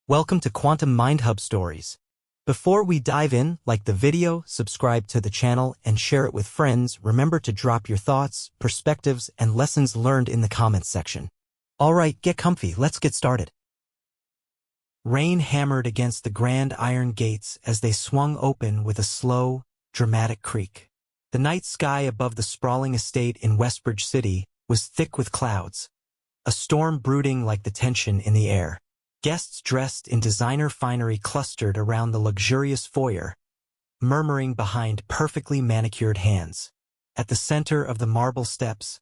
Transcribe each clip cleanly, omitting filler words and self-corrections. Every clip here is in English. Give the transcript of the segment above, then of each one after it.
Welcome to Quantum Mind Hub Stories. Before we dive in, like the video, subscribe to the channel, and share it with friends. Remember to drop your thoughts, perspectives, and lessons learned in the comments section. Alright, get comfy, let's get started. Rain hammered against the grand iron gates as they swung open with a slow, dramatic creak. The night sky above the sprawling estate in Westbridge City was thick with clouds, a storm brooding like the tension in the air. Guests dressed in designer finery clustered around the luxurious foyer, murmuring behind perfectly manicured hands. At the center of the marble steps,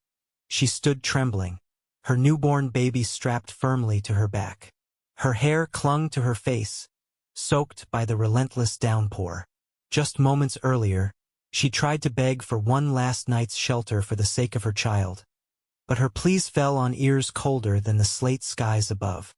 she stood trembling, her newborn baby strapped firmly to her back. Her hair clung to her face, soaked by the relentless downpour. Just moments earlier, she tried to beg for one last night's shelter for the sake of her child. But her pleas fell on ears colder than the slate skies above.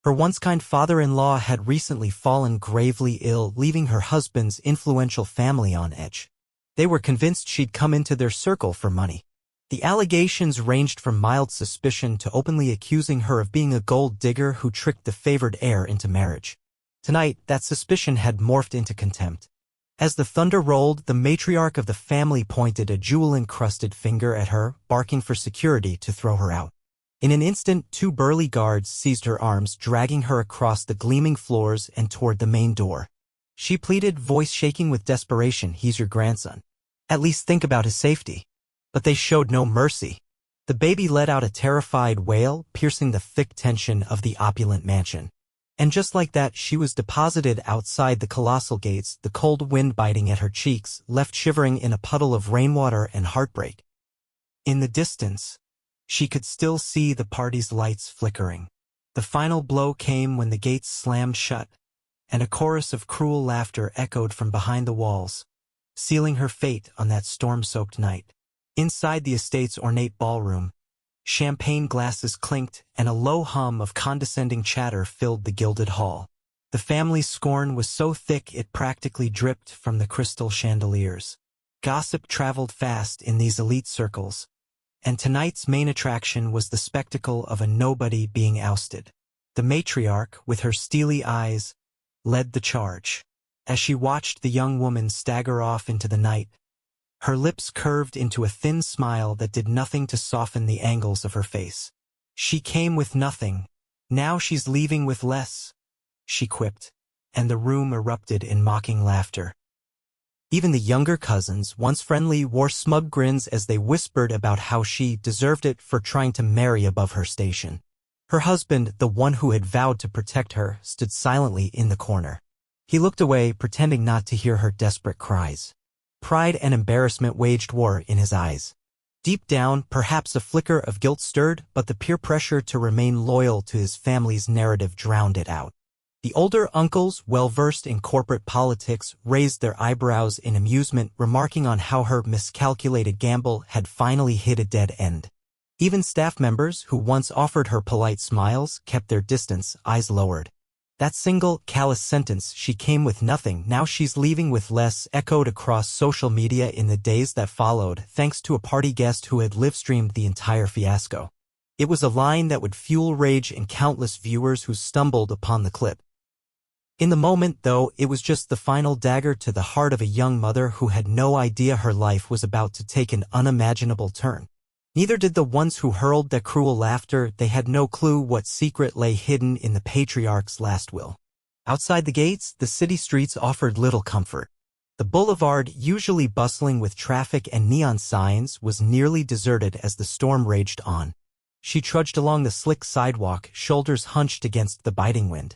Her once kind father-in-law had recently fallen gravely ill, leaving her husband's influential family on edge. They were convinced she'd come into their circle for money. The allegations ranged from mild suspicion to openly accusing her of being a gold digger who tricked the favored heir into marriage. Tonight, that suspicion had morphed into contempt. As the thunder rolled, the matriarch of the family pointed a jewel-encrusted finger at her, barking for security to throw her out. In an instant, two burly guards seized her arms, dragging her across the gleaming floors and toward the main door. She pleaded, voice shaking with desperation, "He's your grandson. At least think about his safety." But they showed no mercy. The baby let out a terrified wail, piercing the thick tension of the opulent mansion. And just like that, she was deposited outside the colossal gates, the cold wind biting at her cheeks, left shivering in a puddle of rainwater and heartbreak. In the distance, she could still see the party's lights flickering. The final blow came when the gates slammed shut, and a chorus of cruel laughter echoed from behind the walls, sealing her fate on that storm-soaked night. Inside the estate's ornate ballroom, champagne glasses clinked and a low hum of condescending chatter filled the gilded hall. The family's scorn was so thick it practically dripped from the crystal chandeliers. Gossip traveled fast in these elite circles, and tonight's main attraction was the spectacle of a nobody being ousted. The matriarch, with her steely eyes, led the charge. As she watched the young woman stagger off into the night, her lips curved into a thin smile that did nothing to soften the angles of her face. "She came with nothing. Now she's leaving with less," she quipped, and the room erupted in mocking laughter. Even the younger cousins, once friendly, wore smug grins as they whispered about how she deserved it for trying to marry above her station. Her husband, the one who had vowed to protect her, stood silently in the corner. He looked away, pretending not to hear her desperate cries. Pride and embarrassment waged war in his eyes. Deep down, perhaps a flicker of guilt stirred, but the peer pressure to remain loyal to his family's narrative drowned it out. The older uncles, well-versed in corporate politics, raised their eyebrows in amusement, remarking on how her miscalculated gamble had finally hit a dead end. Even staff members, who once offered her polite smiles, kept their distance, eyes lowered. That single, callous sentence, "she came with nothing, now she's leaving with less," echoed across social media in the days that followed, thanks to a party guest who had live-streamed the entire fiasco. It was a line that would fuel rage in countless viewers who stumbled upon the clip. In the moment, though, it was just the final dagger to the heart of a young mother who had no idea her life was about to take an unimaginable turn. Neither did the ones who hurled that cruel laughter. They had no clue what secret lay hidden in the patriarch's last will. Outside the gates, the city streets offered little comfort. The boulevard, usually bustling with traffic and neon signs, was nearly deserted as the storm raged on. She trudged along the slick sidewalk, shoulders hunched against the biting wind.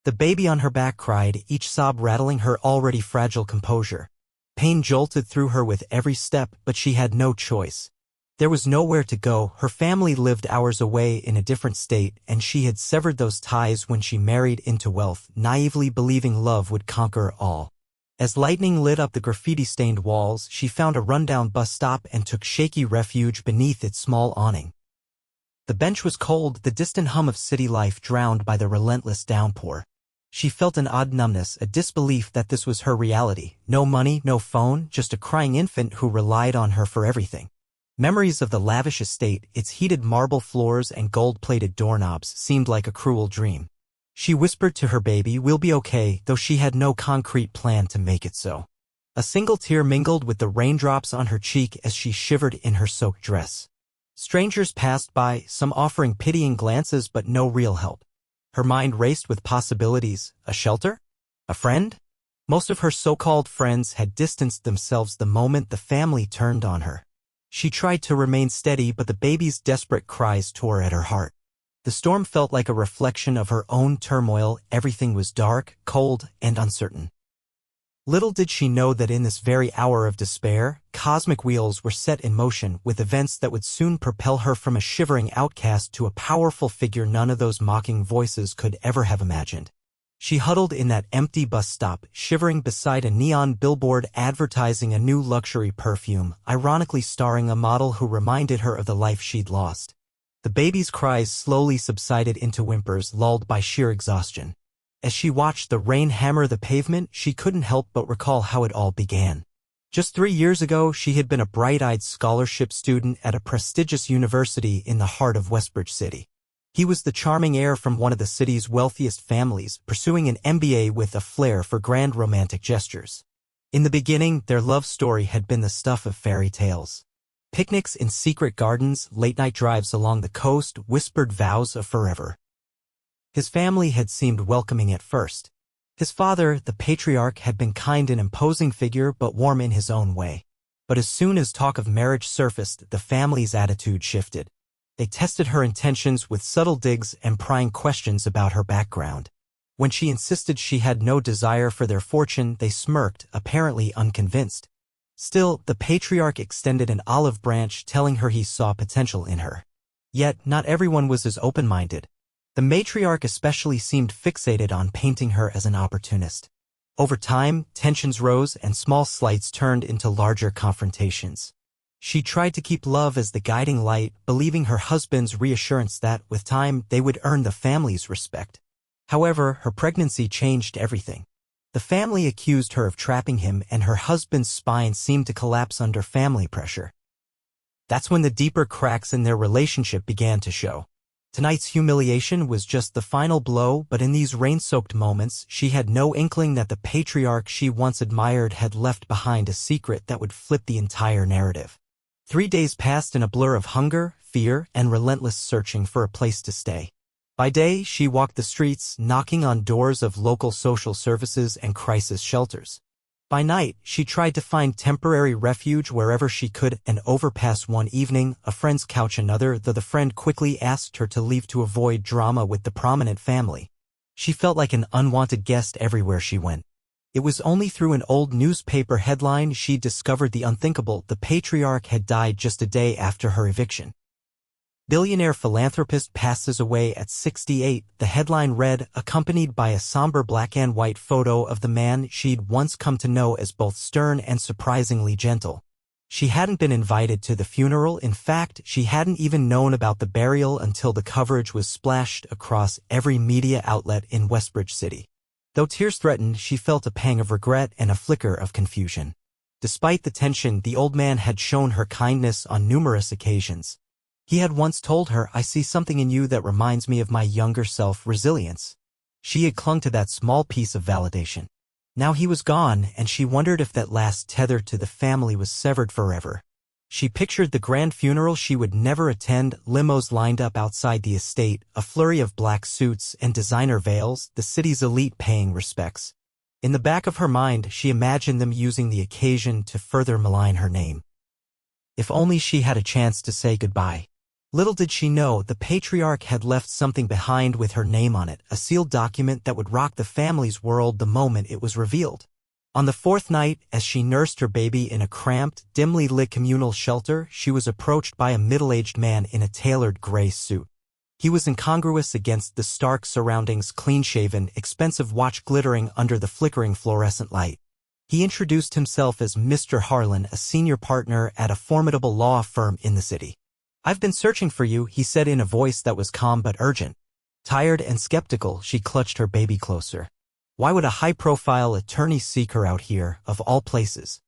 The baby on her back cried, each sob rattling her already fragile composure. Pain jolted through her with every step, but she had no choice. There was nowhere to go. Her family lived hours away in a different state, and she had severed those ties when she married into wealth, naively believing love would conquer all. As lightning lit up the graffiti-stained walls, she found a rundown bus stop and took shaky refuge beneath its small awning. The bench was cold, the distant hum of city life drowned by the relentless downpour. She felt an odd numbness, a disbelief that this was her reality. No money, no phone, just a crying infant who relied on her for everything. Memories of the lavish estate, its heated marble floors and gold-plated doorknobs, seemed like a cruel dream. She whispered to her baby, "We'll be okay," though she had no concrete plan to make it so. A single tear mingled with the raindrops on her cheek as she shivered in her soaked dress. Strangers passed by, some offering pitying glances but no real help. Her mind raced with possibilities. A shelter? A friend? Most of her so-called friends had distanced themselves the moment the family turned on her. She tried to remain steady, but the baby's desperate cries tore at her heart. The storm felt like a reflection of her own turmoil. Everything was dark, cold, and uncertain. Little did she know that in this very hour of despair, cosmic wheels were set in motion with events that would soon propel her from a shivering outcast to a powerful figure none of those mocking voices could ever have imagined. She huddled in that empty bus stop, shivering beside a neon billboard advertising a new luxury perfume, ironically starring a model who reminded her of the life she'd lost. The baby's cries slowly subsided into whimpers, lulled by sheer exhaustion. As she watched the rain hammer the pavement, she couldn't help but recall how it all began. Just 3 years ago, she had been a bright-eyed scholarship student at a prestigious university in the heart of Westbridge City. He was the charming heir from one of the city's wealthiest families, pursuing an MBA with a flair for grand romantic gestures. In the beginning, their love story had been the stuff of fairy tales. Picnics in secret gardens, late-night drives along the coast, whispered vows of forever. His family had seemed welcoming at first. His father, the patriarch, had been kind and imposing figure but warm in his own way. But as soon as talk of marriage surfaced, the family's attitude shifted. They tested her intentions with subtle digs and prying questions about her background. When she insisted she had no desire for their fortune, they smirked, apparently unconvinced. Still, the patriarch extended an olive branch, telling her he saw potential in her. Yet, not everyone was as open-minded. The matriarch especially seemed fixated on painting her as an opportunist. Over time, tensions rose and small slights turned into larger confrontations. She tried to keep love as the guiding light, believing her husband's reassurance that, with time, they would earn the family's respect. However, her pregnancy changed everything. The family accused her of trapping him, and her husband's spine seemed to collapse under family pressure. That's when the deeper cracks in their relationship began to show. Tonight's humiliation was just the final blow, but in these rain-soaked moments, she had no inkling that the patriarch she once admired had left behind a secret that would flip the entire narrative. 3 days passed in a blur of hunger, fear, and relentless searching for a place to stay. By day, she walked the streets, knocking on doors of local social services and crisis shelters. By night, she tried to find temporary refuge wherever she could, an overpass one evening, a friend's couch another, though the friend quickly asked her to leave to avoid drama with the prominent family. She felt like an unwanted guest everywhere she went. It was only through an old newspaper headline she discovered the unthinkable: the patriarch had died just a day after her eviction. Billionaire philanthropist passes away at 68, the headline read, accompanied by a somber black and white photo of the man she'd once come to know as both stern and surprisingly gentle. She hadn't been invited to the funeral. In fact, she hadn't even known about the burial until the coverage was splashed across every media outlet in Westbridge City. Though tears threatened, she felt a pang of regret and a flicker of confusion. Despite the tension, the old man had shown her kindness on numerous occasions. He had once told her, "I see something in you that reminds me of my younger self." Resilience. She had clung to that small piece of validation. Now he was gone, and she wondered if that last tether to the family was severed forever. She pictured the grand funeral she would never attend, limos lined up outside the estate, a flurry of black suits and designer veils, the city's elite paying respects. In the back of her mind, she imagined them using the occasion to further malign her name. If only she had a chance to say goodbye. Little did she know, the patriarch had left something behind with her name on it, a sealed document that would rock the family's world the moment it was revealed. On the 4th night, as she nursed her baby in a cramped, dimly lit communal shelter, she was approached by a middle-aged man in a tailored gray suit. He was incongruous against the stark surroundings, clean-shaven, expensive watch glittering under the flickering fluorescent light. He introduced himself as Mr. Harlan, a senior partner at a formidable law firm in the city. "I've been searching for you," he said in a voice that was calm but urgent. Tired and skeptical, she clutched her baby closer. Why would a high-profile attorney seek her out here, of all places?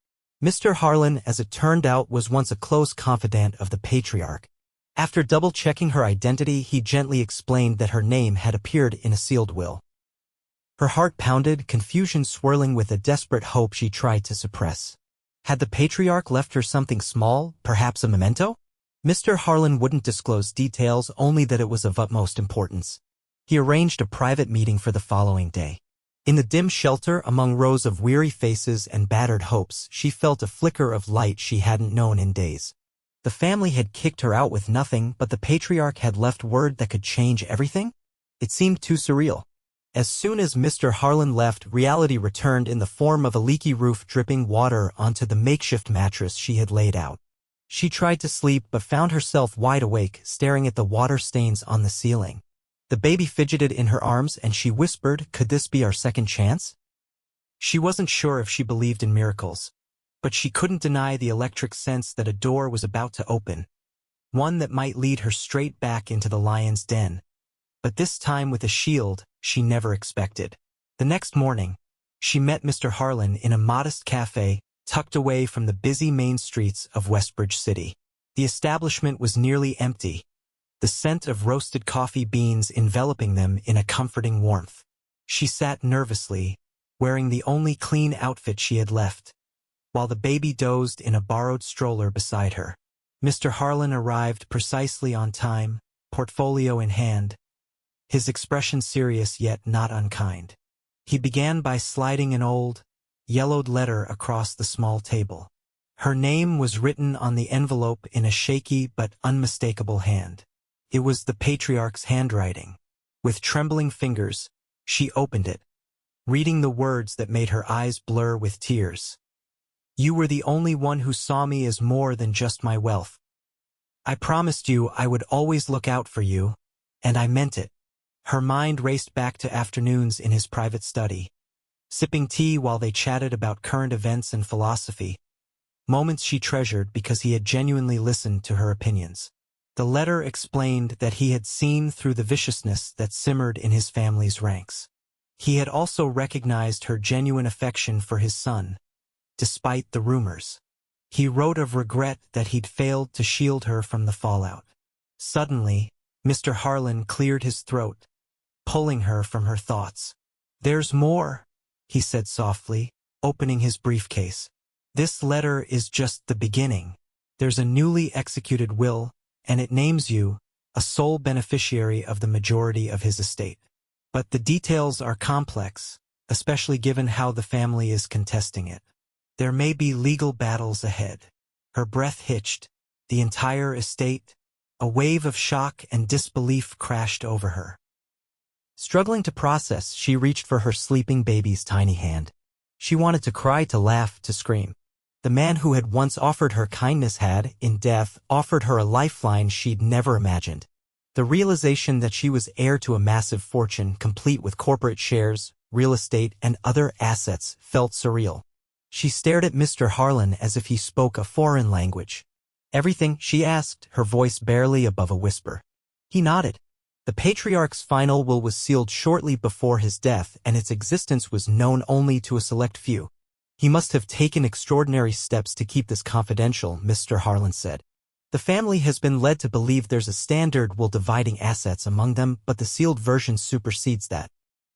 Mr. Harlan, as it turned out, was once a close confidant of the patriarch. After double-checking her identity, he gently explained that her name had appeared in a sealed will. Her heart pounded, confusion swirling with a desperate hope she tried to suppress. Had the patriarch left her something small, perhaps a memento? Mr. Harlan wouldn't disclose details, only that it was of utmost importance. He arranged a private meeting for the following day. In the dim shelter, among rows of weary faces and battered hopes, she felt a flicker of light she hadn't known in days. The family had kicked her out with nothing, but the patriarch had left word that could change everything? It seemed too surreal. As soon as Mr. Harlan left, reality returned in the form of a leaky roof dripping water onto the makeshift mattress she had laid out. She tried to sleep but found herself wide awake, staring at the water stains on the ceiling. The baby fidgeted in her arms and she whispered, "Could this be our second chance?" She wasn't sure if she believed in miracles, but she couldn't deny the electric sense that a door was about to open, one that might lead her straight back into the lion's den. But this time with a shield she never expected. The next morning, she met Mr. Harlan in a modest cafe tucked away from the busy main streets of Westbridge City. The establishment was nearly empty, the scent of roasted coffee beans enveloping them in a comforting warmth. She sat nervously, wearing the only clean outfit she had left, while the baby dozed in a borrowed stroller beside her. Mr. Harlan arrived precisely on time, portfolio in hand, his expression serious yet not unkind. He began by sliding an old, yellowed letter across the small table. Her name was written on the envelope in a shaky but unmistakable hand. It was the patriarch's handwriting. With trembling fingers, she opened it, reading the words that made her eyes blur with tears. "You were the only one who saw me as more than just my wealth. I promised you I would always look out for you, and I meant it." Her mind raced back to afternoons in his private study, sipping tea while they chatted about current events and philosophy, moments she treasured because he had genuinely listened to her opinions. The letter explained that he had seen through the viciousness that simmered in his family's ranks. He had also recognized her genuine affection for his son, despite the rumors. He wrote of regret that he'd failed to shield her from the fallout. Suddenly, Mr. Harlan cleared his throat, pulling her from her thoughts. "There's more," he said softly, opening his briefcase. "This letter is just the beginning. There's a newly executed will, and it names you a sole beneficiary of the majority of his estate. But the details are complex, especially given how the family is contesting it. There may be legal battles ahead." Her breath hitched. The entire estate, a wave of shock and disbelief crashed over her. Struggling to process, she reached for her sleeping baby's tiny hand. She wanted to cry, to laugh, to scream. The man who had once offered her kindness had, in death, offered her a lifeline she'd never imagined. The realization that she was heir to a massive fortune, complete with corporate shares, real estate, and other assets, felt surreal. She stared at Mr. Harlan as if he spoke a foreign language. "Everything?" she asked, her voice barely above a whisper. He nodded. The patriarch's final will was sealed shortly before his death, and its existence was known only to a select few. "He must have taken extraordinary steps to keep this confidential," Mr. Harlan said. "The family has been led to believe there's a standard will dividing assets among them, but the sealed version supersedes that."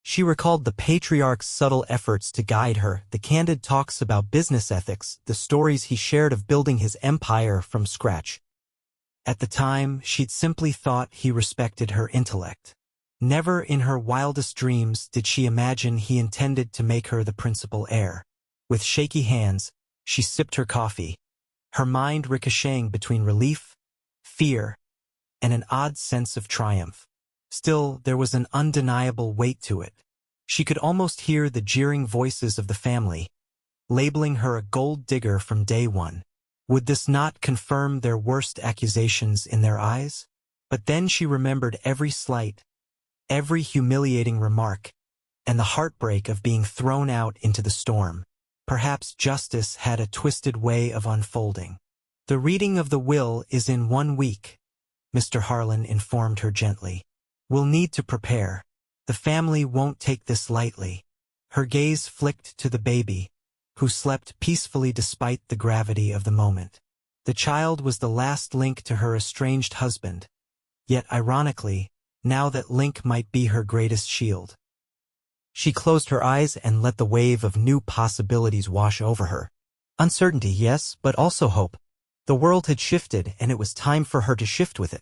She recalled the patriarch's subtle efforts to guide her, the candid talks about business ethics, the stories he shared of building his empire from scratch. At the time, she'd simply thought he respected her intellect. Never in her wildest dreams did she imagine he intended to make her the principal heir. With shaky hands, she sipped her coffee, her mind ricocheting between relief, fear, and an odd sense of triumph. Still, there was an undeniable weight to it. She could almost hear the jeering voices of the family, labeling her a gold digger from day one. Would this not confirm their worst accusations in their eyes? But then she remembered every slight, every humiliating remark, and the heartbreak of being thrown out into the storm. Perhaps justice had a twisted way of unfolding. "The reading of the will is in 1 week," Mr. Harlan informed her gently. "We'll need to prepare. The family won't take this lightly." Her gaze flicked to the baby, who slept peacefully despite the gravity of the moment. The child was the last link to her estranged husband. Yet ironically, now that link might be her greatest shield. She closed her eyes and let the wave of new possibilities wash over her. Uncertainty, yes, but also hope. The world had shifted, and it was time for her to shift with it.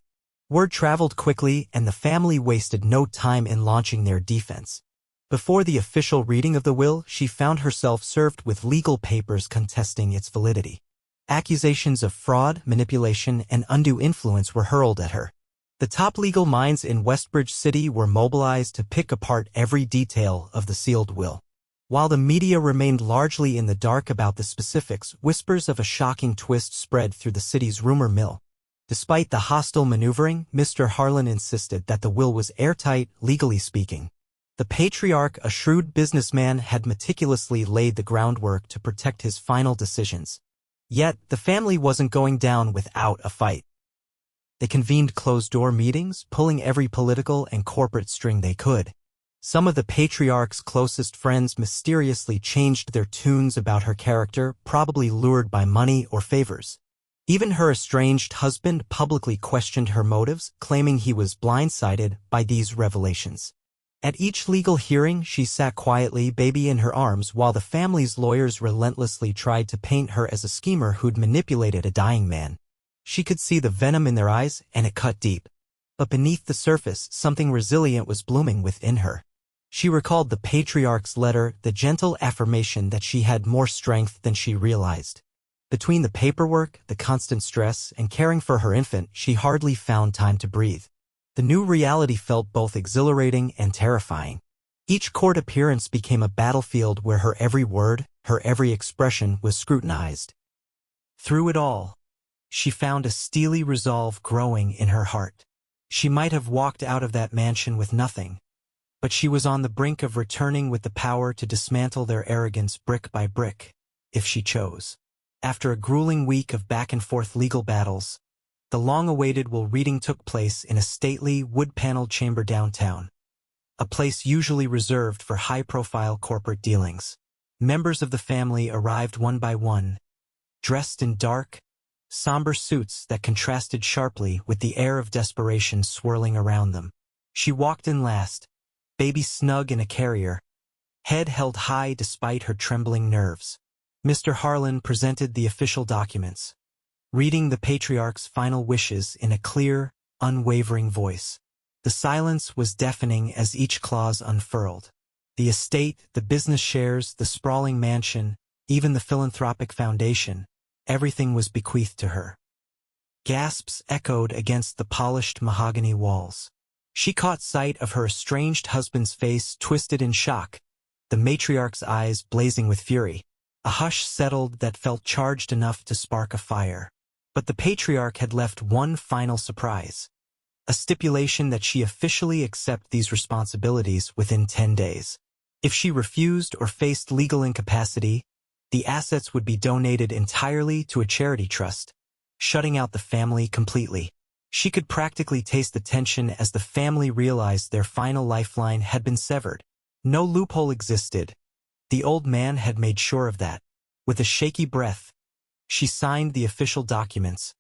Word traveled quickly, and the family wasted no time in launching their defense. Before the official reading of the will, she found herself served with legal papers contesting its validity. Accusations of fraud, manipulation, and undue influence were hurled at her. The top legal minds in Westbridge City were mobilized to pick apart every detail of the sealed will. While the media remained largely in the dark about the specifics, whispers of a shocking twist spread through the city's rumor mill. Despite the hostile maneuvering, Mr. Harlan insisted that the will was airtight, legally speaking. The patriarch, a shrewd businessman, had meticulously laid the groundwork to protect his final decisions. Yet, the family wasn't going down without a fight. They convened closed-door meetings, pulling every political and corporate string they could. Some of the patriarch's closest friends mysteriously changed their tunes about her character, probably lured by money or favors. Even her estranged husband publicly questioned her motives, claiming he was blindsided by these revelations. At each legal hearing, she sat quietly, baby in her arms, while the family's lawyers relentlessly tried to paint her as a schemer who'd manipulated a dying man. She could see the venom in their eyes, and it cut deep. But beneath the surface, something resilient was blooming within her. She recalled the patriarch's letter, the gentle affirmation that she had more strength than she realized. Between the paperwork, the constant stress, and caring for her infant, she hardly found time to breathe. The new reality felt both exhilarating and terrifying. Each court appearance became a battlefield where her every word, her every expression was scrutinized. Through it all, she found a steely resolve growing in her heart. She might have walked out of that mansion with nothing, but she was on the brink of returning with the power to dismantle their arrogance brick by brick, if she chose. After a grueling week of back-and-forth legal battles, the long-awaited will reading took place in a stately, wood-paneled chamber downtown, a place usually reserved for high-profile corporate dealings. Members of the family arrived one by one, dressed in dark, somber suits that contrasted sharply with the air of desperation swirling around them. She walked in last, baby snug in a carrier, head held high despite her trembling nerves. Mr. Harlan presented the official documents, reading the patriarch's final wishes in a clear, unwavering voice. The silence was deafening as each clause unfurled. The estate, the business shares, the sprawling mansion, even the philanthropic foundation, everything was bequeathed to her. Gasps echoed against the polished mahogany walls. She caught sight of her estranged husband's face twisted in shock, the matriarch's eyes blazing with fury. A hush settled that felt charged enough to spark a fire. But the patriarch had left one final surprise, a stipulation that she officially accept these responsibilities within 10 days. If she refused or faced legal incapacity, the assets would be donated entirely to a charity trust, shutting out the family completely. She could practically taste the tension as the family realized their final lifeline had been severed. No loophole existed. The old man had made sure of that. With a shaky breath, she signed the official documents,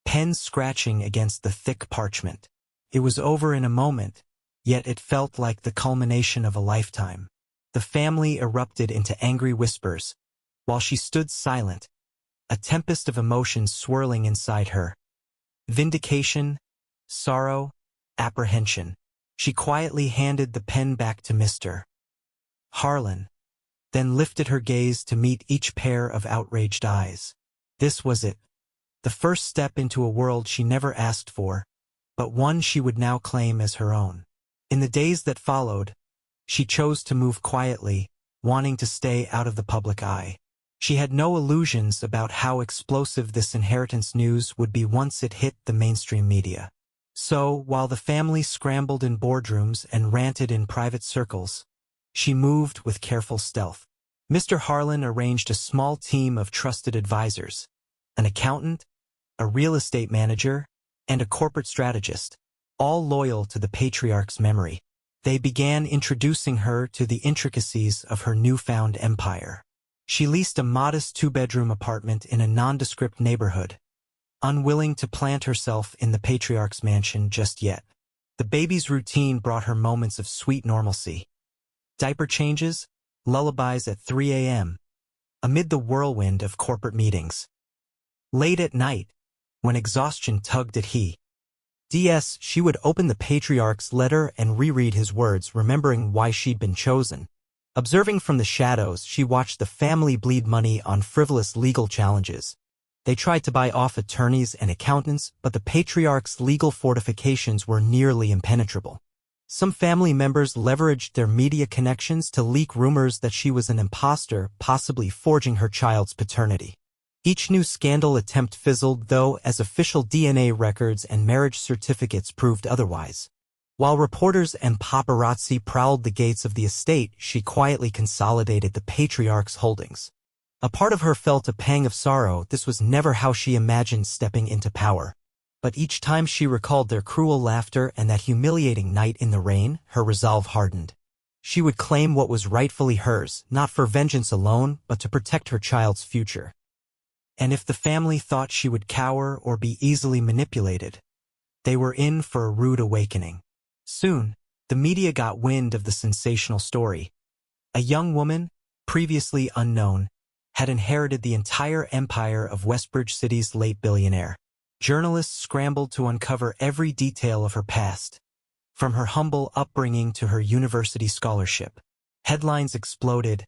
pen scratching against the thick parchment. It was over in a moment, yet it felt like the culmination of a lifetime. The family erupted into angry whispers, while she stood silent, a tempest of emotions swirling inside her. Vindication, sorrow, apprehension. She quietly handed the pen back to Mr. Harlan, then lifted her gaze to meet each pair of outraged eyes. This was it, the first step into a world she never asked for, but one she would now claim as her own. In the days that followed, she chose to move quietly, wanting to stay out of the public eye. She had no illusions about how explosive this inheritance news would be once it hit the mainstream media. So, while the family scrambled in boardrooms and ranted in private circles, she moved with careful stealth. Mr. Harlan arranged a small team of trusted advisors, an accountant, a real estate manager, and a corporate strategist, all loyal to the patriarch's memory. They began introducing her to the intricacies of her newfound empire. She leased a modest two-bedroom apartment in a nondescript neighborhood, unwilling to plant herself in the patriarch's mansion just yet. The baby's routine brought her moments of sweet normalcy. Diaper changes, lullabies at 3 a.m., amid the whirlwind of corporate meetings. Late at night, when exhaustion tugged at she would open the patriarch's letter and reread his words, remembering why she'd been chosen. Observing from the shadows, she watched the family bleed money on frivolous legal challenges. They tried to buy off attorneys and accountants, but the patriarch's legal fortifications were nearly impenetrable. Some family members leveraged their media connections to leak rumors that she was an imposter, possibly forging her child's paternity. Each new scandal attempt fizzled, though, as official DNA records and marriage certificates proved otherwise. While reporters and paparazzi prowled the gates of the estate, she quietly consolidated the patriarch's holdings. A part of her felt a pang of sorrow. This was never how she imagined stepping into power. But each time she recalled their cruel laughter and that humiliating night in the rain, her resolve hardened. She would claim what was rightfully hers, not for vengeance alone, but to protect her child's future. And if the family thought she would cower or be easily manipulated, they were in for a rude awakening. Soon, the media got wind of the sensational story. A young woman, previously unknown, had inherited the entire empire of Westbridge City's late billionaire. Journalists scrambled to uncover every detail of her past, from her humble upbringing to her university scholarship. Headlines exploded.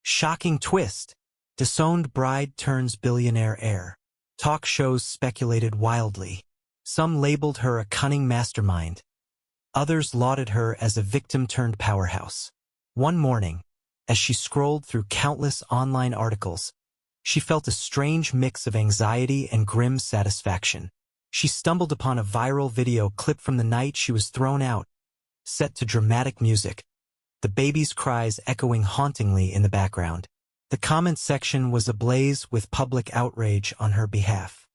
Shocking twist! Disowned bride turns billionaire heir. Talk shows speculated wildly. Some labeled her a cunning mastermind. Others lauded her as a victim-turned-powerhouse. One morning, as she scrolled through countless online articles, she felt a strange mix of anxiety and grim satisfaction. She stumbled upon a viral video clip from the night she was thrown out, set to dramatic music, the baby's cries echoing hauntingly in the background. The comment section was ablaze with public outrage on her behalf.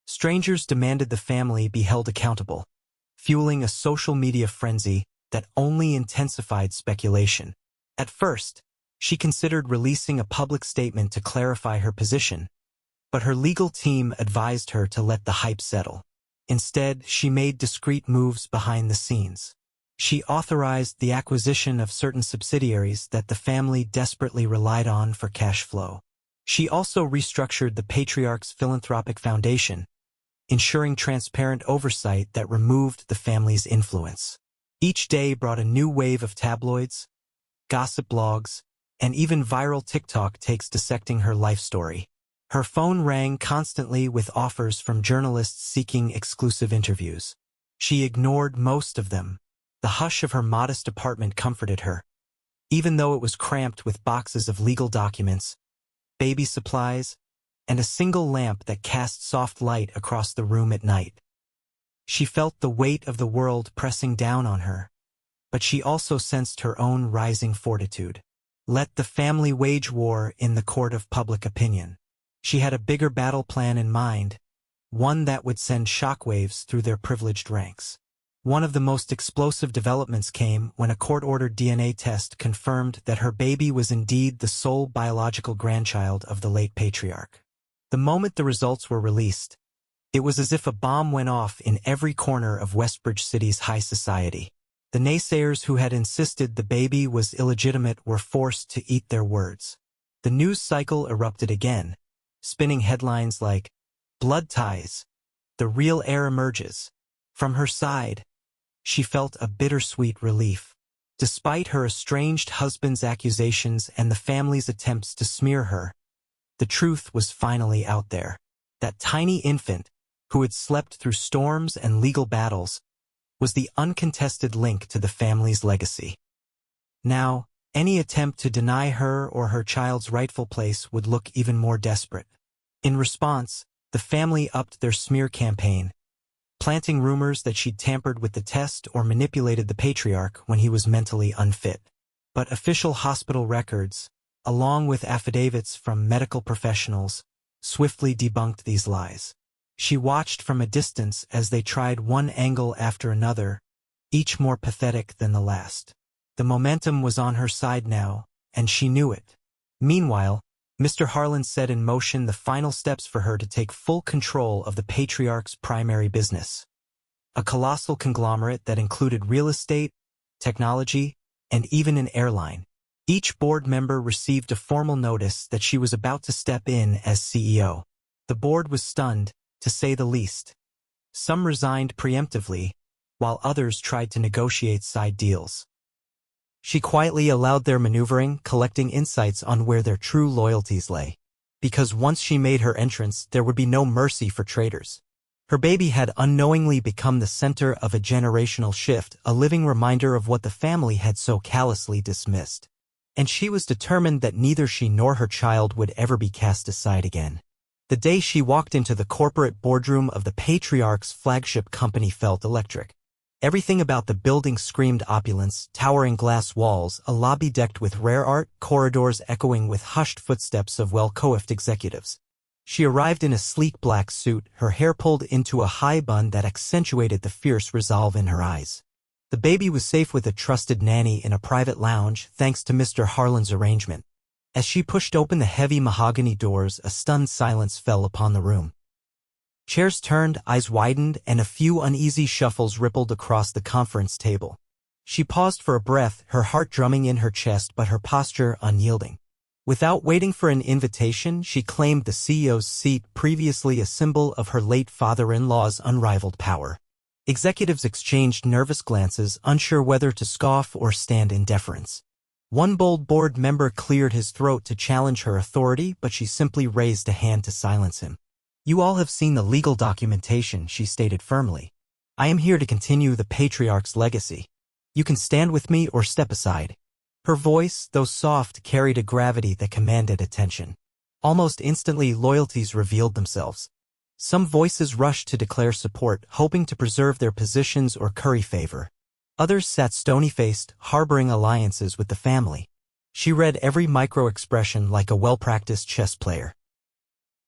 Strangers demanded the family be held accountable, fueling a social media frenzy that only intensified speculation. At first, she considered releasing a public statement to clarify her position, but her legal team advised her to let the hype settle. Instead, she made discreet moves behind the scenes. She authorized the acquisition of certain subsidiaries that the family desperately relied on for cash flow. She also restructured the patriarch's philanthropic foundation, ensuring transparent oversight that removed the family's influence. Each day brought a new wave of tabloids, gossip blogs, and even viral TikTok takes dissecting her life story. Her phone rang constantly with offers from journalists seeking exclusive interviews. She ignored most of them. The hush of her modest apartment comforted her, even though it was cramped with boxes of legal documents, baby supplies, and a single lamp that cast soft light across the room at night. She felt the weight of the world pressing down on her, but she also sensed her own rising fortitude. Let the family wage war in the court of public opinion. She had a bigger battle plan in mind, one that would send shockwaves through their privileged ranks. One of the most explosive developments came when a court-ordered DNA test confirmed that her baby was indeed the sole biological grandchild of the late patriarch. The moment the results were released, it was as if a bomb went off in every corner of Westbridge City's high society. The naysayers who had insisted the baby was illegitimate were forced to eat their words. The news cycle erupted again, spinning headlines like, "Blood ties. The real heir emerges." From her side, she felt a bittersweet relief. Despite her estranged husband's accusations and the family's attempts to smear her, the truth was finally out there. That tiny infant, who had slept through storms and legal battles, was the uncontested link to the family's legacy. Now, any attempt to deny her or her child's rightful place would look even more desperate. In response, the family upped their smear campaign, planting rumors that she'd tampered with the test or manipulated the patriarch when he was mentally unfit. But official hospital records, along with affidavits from medical professionals, swiftly debunked these lies. She watched from a distance as they tried one angle after another, each more pathetic than the last. The momentum was on her side now, and she knew it. Meanwhile, Mr. Harlan set in motion the final steps for her to take full control of the patriarch's primary business. A colossal conglomerate that included real estate, technology, and even an airline. Each board member received a formal notice that she was about to step in as CEO. The board was stunned, to say the least. Some resigned preemptively, while others tried to negotiate side deals. She quietly allowed their maneuvering, collecting insights on where their true loyalties lay. Because once she made her entrance, there would be no mercy for traitors. Her baby had unknowingly become the center of a generational shift, a living reminder of what the family had so callously dismissed. And she was determined that neither she nor her child would ever be cast aside again. The day she walked into the corporate boardroom of the patriarch's flagship company felt electric. Everything about the building screamed opulence, towering glass walls, a lobby decked with rare art, corridors echoing with hushed footsteps of well-coiffed executives. She arrived in a sleek black suit, her hair pulled into a high bun that accentuated the fierce resolve in her eyes. The baby was safe with a trusted nanny in a private lounge, thanks to Mr. Harlan's arrangement. As she pushed open the heavy mahogany doors, a stunned silence fell upon the room. Chairs turned, eyes widened, and a few uneasy shuffles rippled across the conference table. She paused for a breath, her heart drumming in her chest but her posture unyielding. Without waiting for an invitation, she claimed the CEO's seat, previously a symbol of her late father-in-law's unrivaled power. Executives exchanged nervous glances, unsure whether to scoff or stand in deference. One bold board member cleared his throat to challenge her authority, but she simply raised a hand to silence him. "You all have seen the legal documentation," she stated firmly. "I am here to continue the patriarch's legacy. You can stand with me or step aside." Her voice, though soft, carried a gravity that commanded attention. Almost instantly, loyalties revealed themselves. Some voices rushed to declare support, hoping to preserve their positions or curry favor. Others sat stony-faced, harboring alliances with the family. She read every micro-expression like a well-practiced chess player.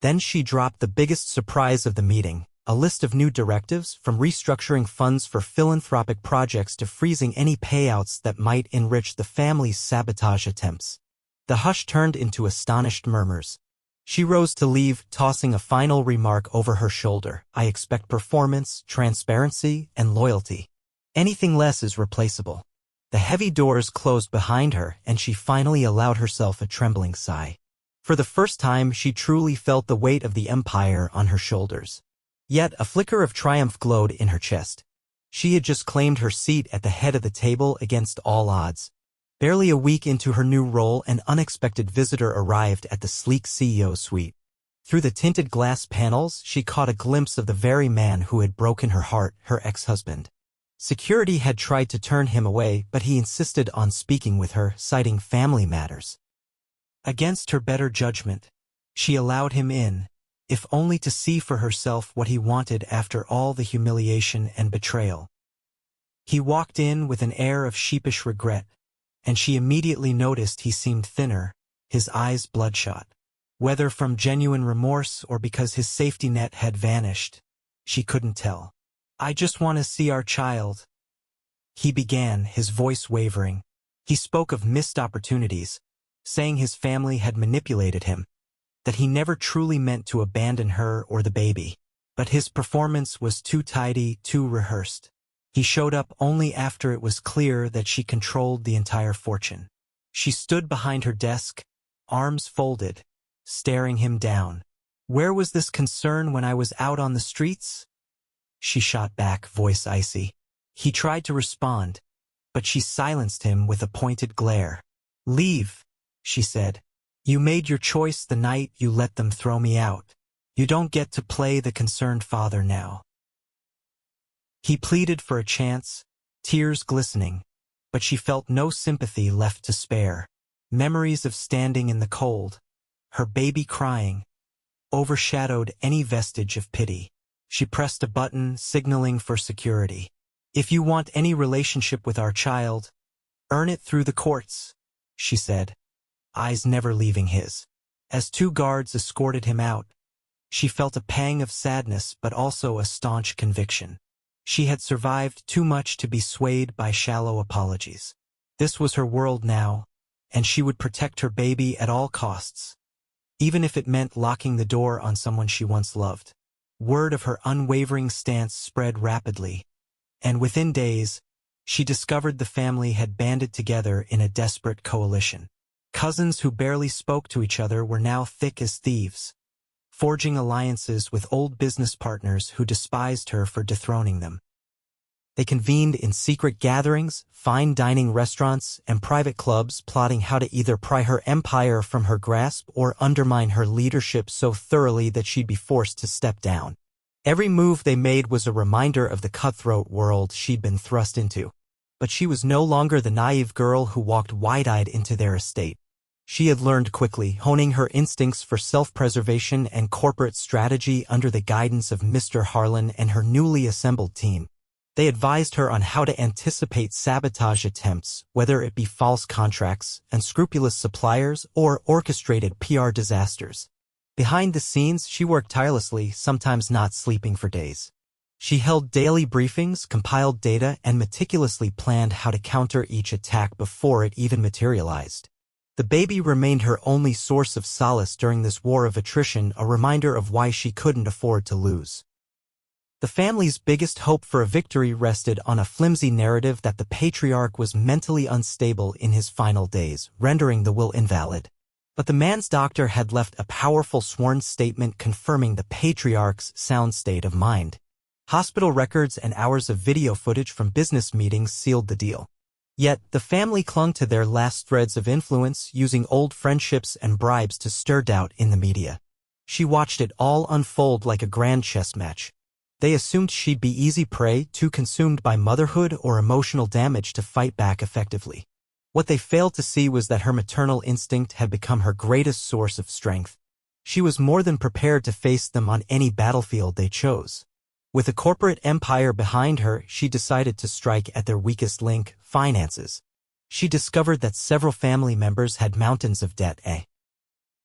Then she dropped the biggest surprise of the meeting, a list of new directives, from restructuring funds for philanthropic projects to freezing any payouts that might enrich the family's sabotage attempts. The hush turned into astonished murmurs. She rose to leave, tossing a final remark over her shoulder. "I expect performance, transparency, and loyalty. Anything less is replaceable." The heavy doors closed behind her, and she finally allowed herself a trembling sigh. For the first time, she truly felt the weight of the empire on her shoulders. Yet a flicker of triumph glowed in her chest. She had just claimed her seat at the head of the table against all odds. Barely a week into her new role, an unexpected visitor arrived at the sleek CEO suite. Through the tinted glass panels, she caught a glimpse of the very man who had broken her heart, her ex-husband. Security had tried to turn him away, but he insisted on speaking with her, citing family matters. Against her better judgment, she allowed him in, if only to see for herself what he wanted after all the humiliation and betrayal. He walked in with an air of sheepish regret, and she immediately noticed he seemed thinner, his eyes bloodshot. Whether from genuine remorse or because his safety net had vanished, she couldn't tell. "I just want to see our child," he began, his voice wavering. He spoke of missed opportunities, saying his family had manipulated him, that he never truly meant to abandon her or the baby. But his performance was too tidy, too rehearsed. He showed up only after it was clear that she controlled the entire fortune. She stood behind her desk, arms folded, staring him down. "Where was this concern when I was out on the streets?" she shot back, voice icy. He tried to respond, but she silenced him with a pointed glare. "Leave," she said. "You made your choice the night you let them throw me out. You don't get to play the concerned father now." He pleaded for a chance, tears glistening, but she felt no sympathy left to spare. Memories of standing in the cold, her baby crying, overshadowed any vestige of pity. She pressed a button, signaling for security. "If you want any relationship with our child, earn it through the courts," she said, eyes never leaving his. As two guards escorted him out, she felt a pang of sadness but also a staunch conviction. She had survived too much to be swayed by shallow apologies. This was her world now, and she would protect her baby at all costs. even if it meant locking the door on someone she once loved. Word of her unwavering stance spread rapidly, and within days, she discovered the family had banded together in a desperate coalition. Cousins who barely spoke to each other were now thick as thieves, forging alliances with old business partners who despised her for dethroning them. They convened in secret gatherings, fine dining restaurants, and private clubs, plotting how to either pry her empire from her grasp or undermine her leadership so thoroughly that she'd be forced to step down. Every move they made was a reminder of the cutthroat world she'd been thrust into. But she was no longer the naive girl who walked wide-eyed into their estate. She had learned quickly, honing her instincts for self-preservation and corporate strategy under the guidance of Mr. Harlan and her newly assembled team. They advised her on how to anticipate sabotage attempts, whether it be false contracts, unscrupulous suppliers, or orchestrated PR disasters. Behind the scenes, she worked tirelessly, sometimes not sleeping for days. She held daily briefings, compiled data, and meticulously planned how to counter each attack before it even materialized. The baby remained her only source of solace during this war of attrition, a reminder of why she couldn't afford to lose. The family's biggest hope for a victory rested on a flimsy narrative that the patriarch was mentally unstable in his final days, rendering the will invalid. But the man's doctor had left a powerful sworn statement confirming the patriarch's sound state of mind. Hospital records and hours of video footage from business meetings sealed the deal. Yet, the family clung to their last threads of influence, using old friendships and bribes to stir doubt in the media. She watched it all unfold like a grand chess match. They assumed she'd be easy prey, too consumed by motherhood or emotional damage to fight back effectively. What they failed to see was that her maternal instinct had become her greatest source of strength. She was more than prepared to face them on any battlefield they chose. With a corporate empire behind her, she decided to strike at their weakest link, finances. She discovered that several family members had mountains of debt,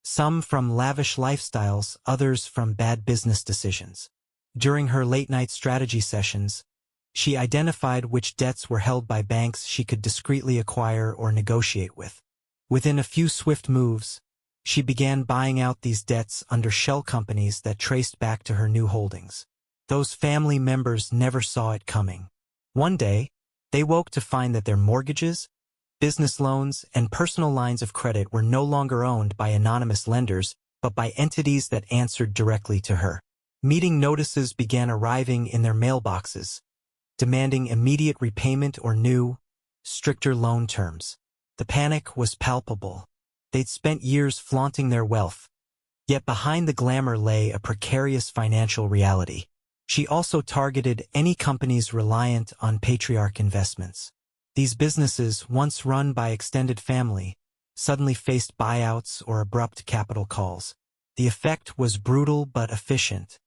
some from lavish lifestyles, others from bad business decisions. During her late-night strategy sessions, she identified which debts were held by banks she could discreetly acquire or negotiate with. Within a few swift moves, she began buying out these debts under shell companies that traced back to her new holdings. Those family members never saw it coming. One day, they woke to find that their mortgages, business loans, and personal lines of credit were no longer owned by anonymous lenders, but by entities that answered directly to her. Meeting notices began arriving in their mailboxes, demanding immediate repayment or new, stricter loan terms. The panic was palpable. They'd spent years flaunting their wealth, yet behind the glamour lay a precarious financial reality. She also targeted any companies reliant on patriarch investments. These businesses, once run by extended family, suddenly faced buyouts or abrupt capital calls. The effect was brutal but efficient.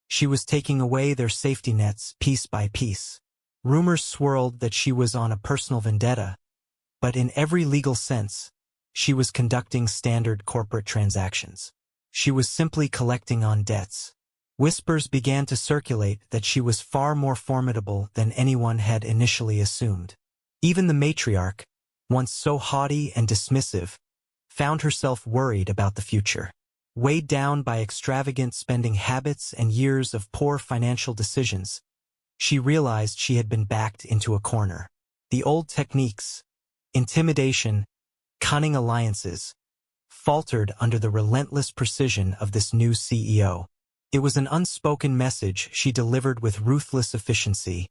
She was taking away their safety nets piece by piece. Rumors swirled that she was on a personal vendetta, but in every legal sense, she was conducting standard corporate transactions. She was simply collecting on debts. Whispers began to circulate that she was far more formidable than anyone had initially assumed. Even the matriarch, once so haughty and dismissive, found herself worried about the future. Weighed down by extravagant spending habits and years of poor financial decisions, she realized she had been backed into a corner. The old techniques, intimidation, cunning alliances, faltered under the relentless precision of this new CEO. It was an unspoken message she delivered with ruthless efficiency.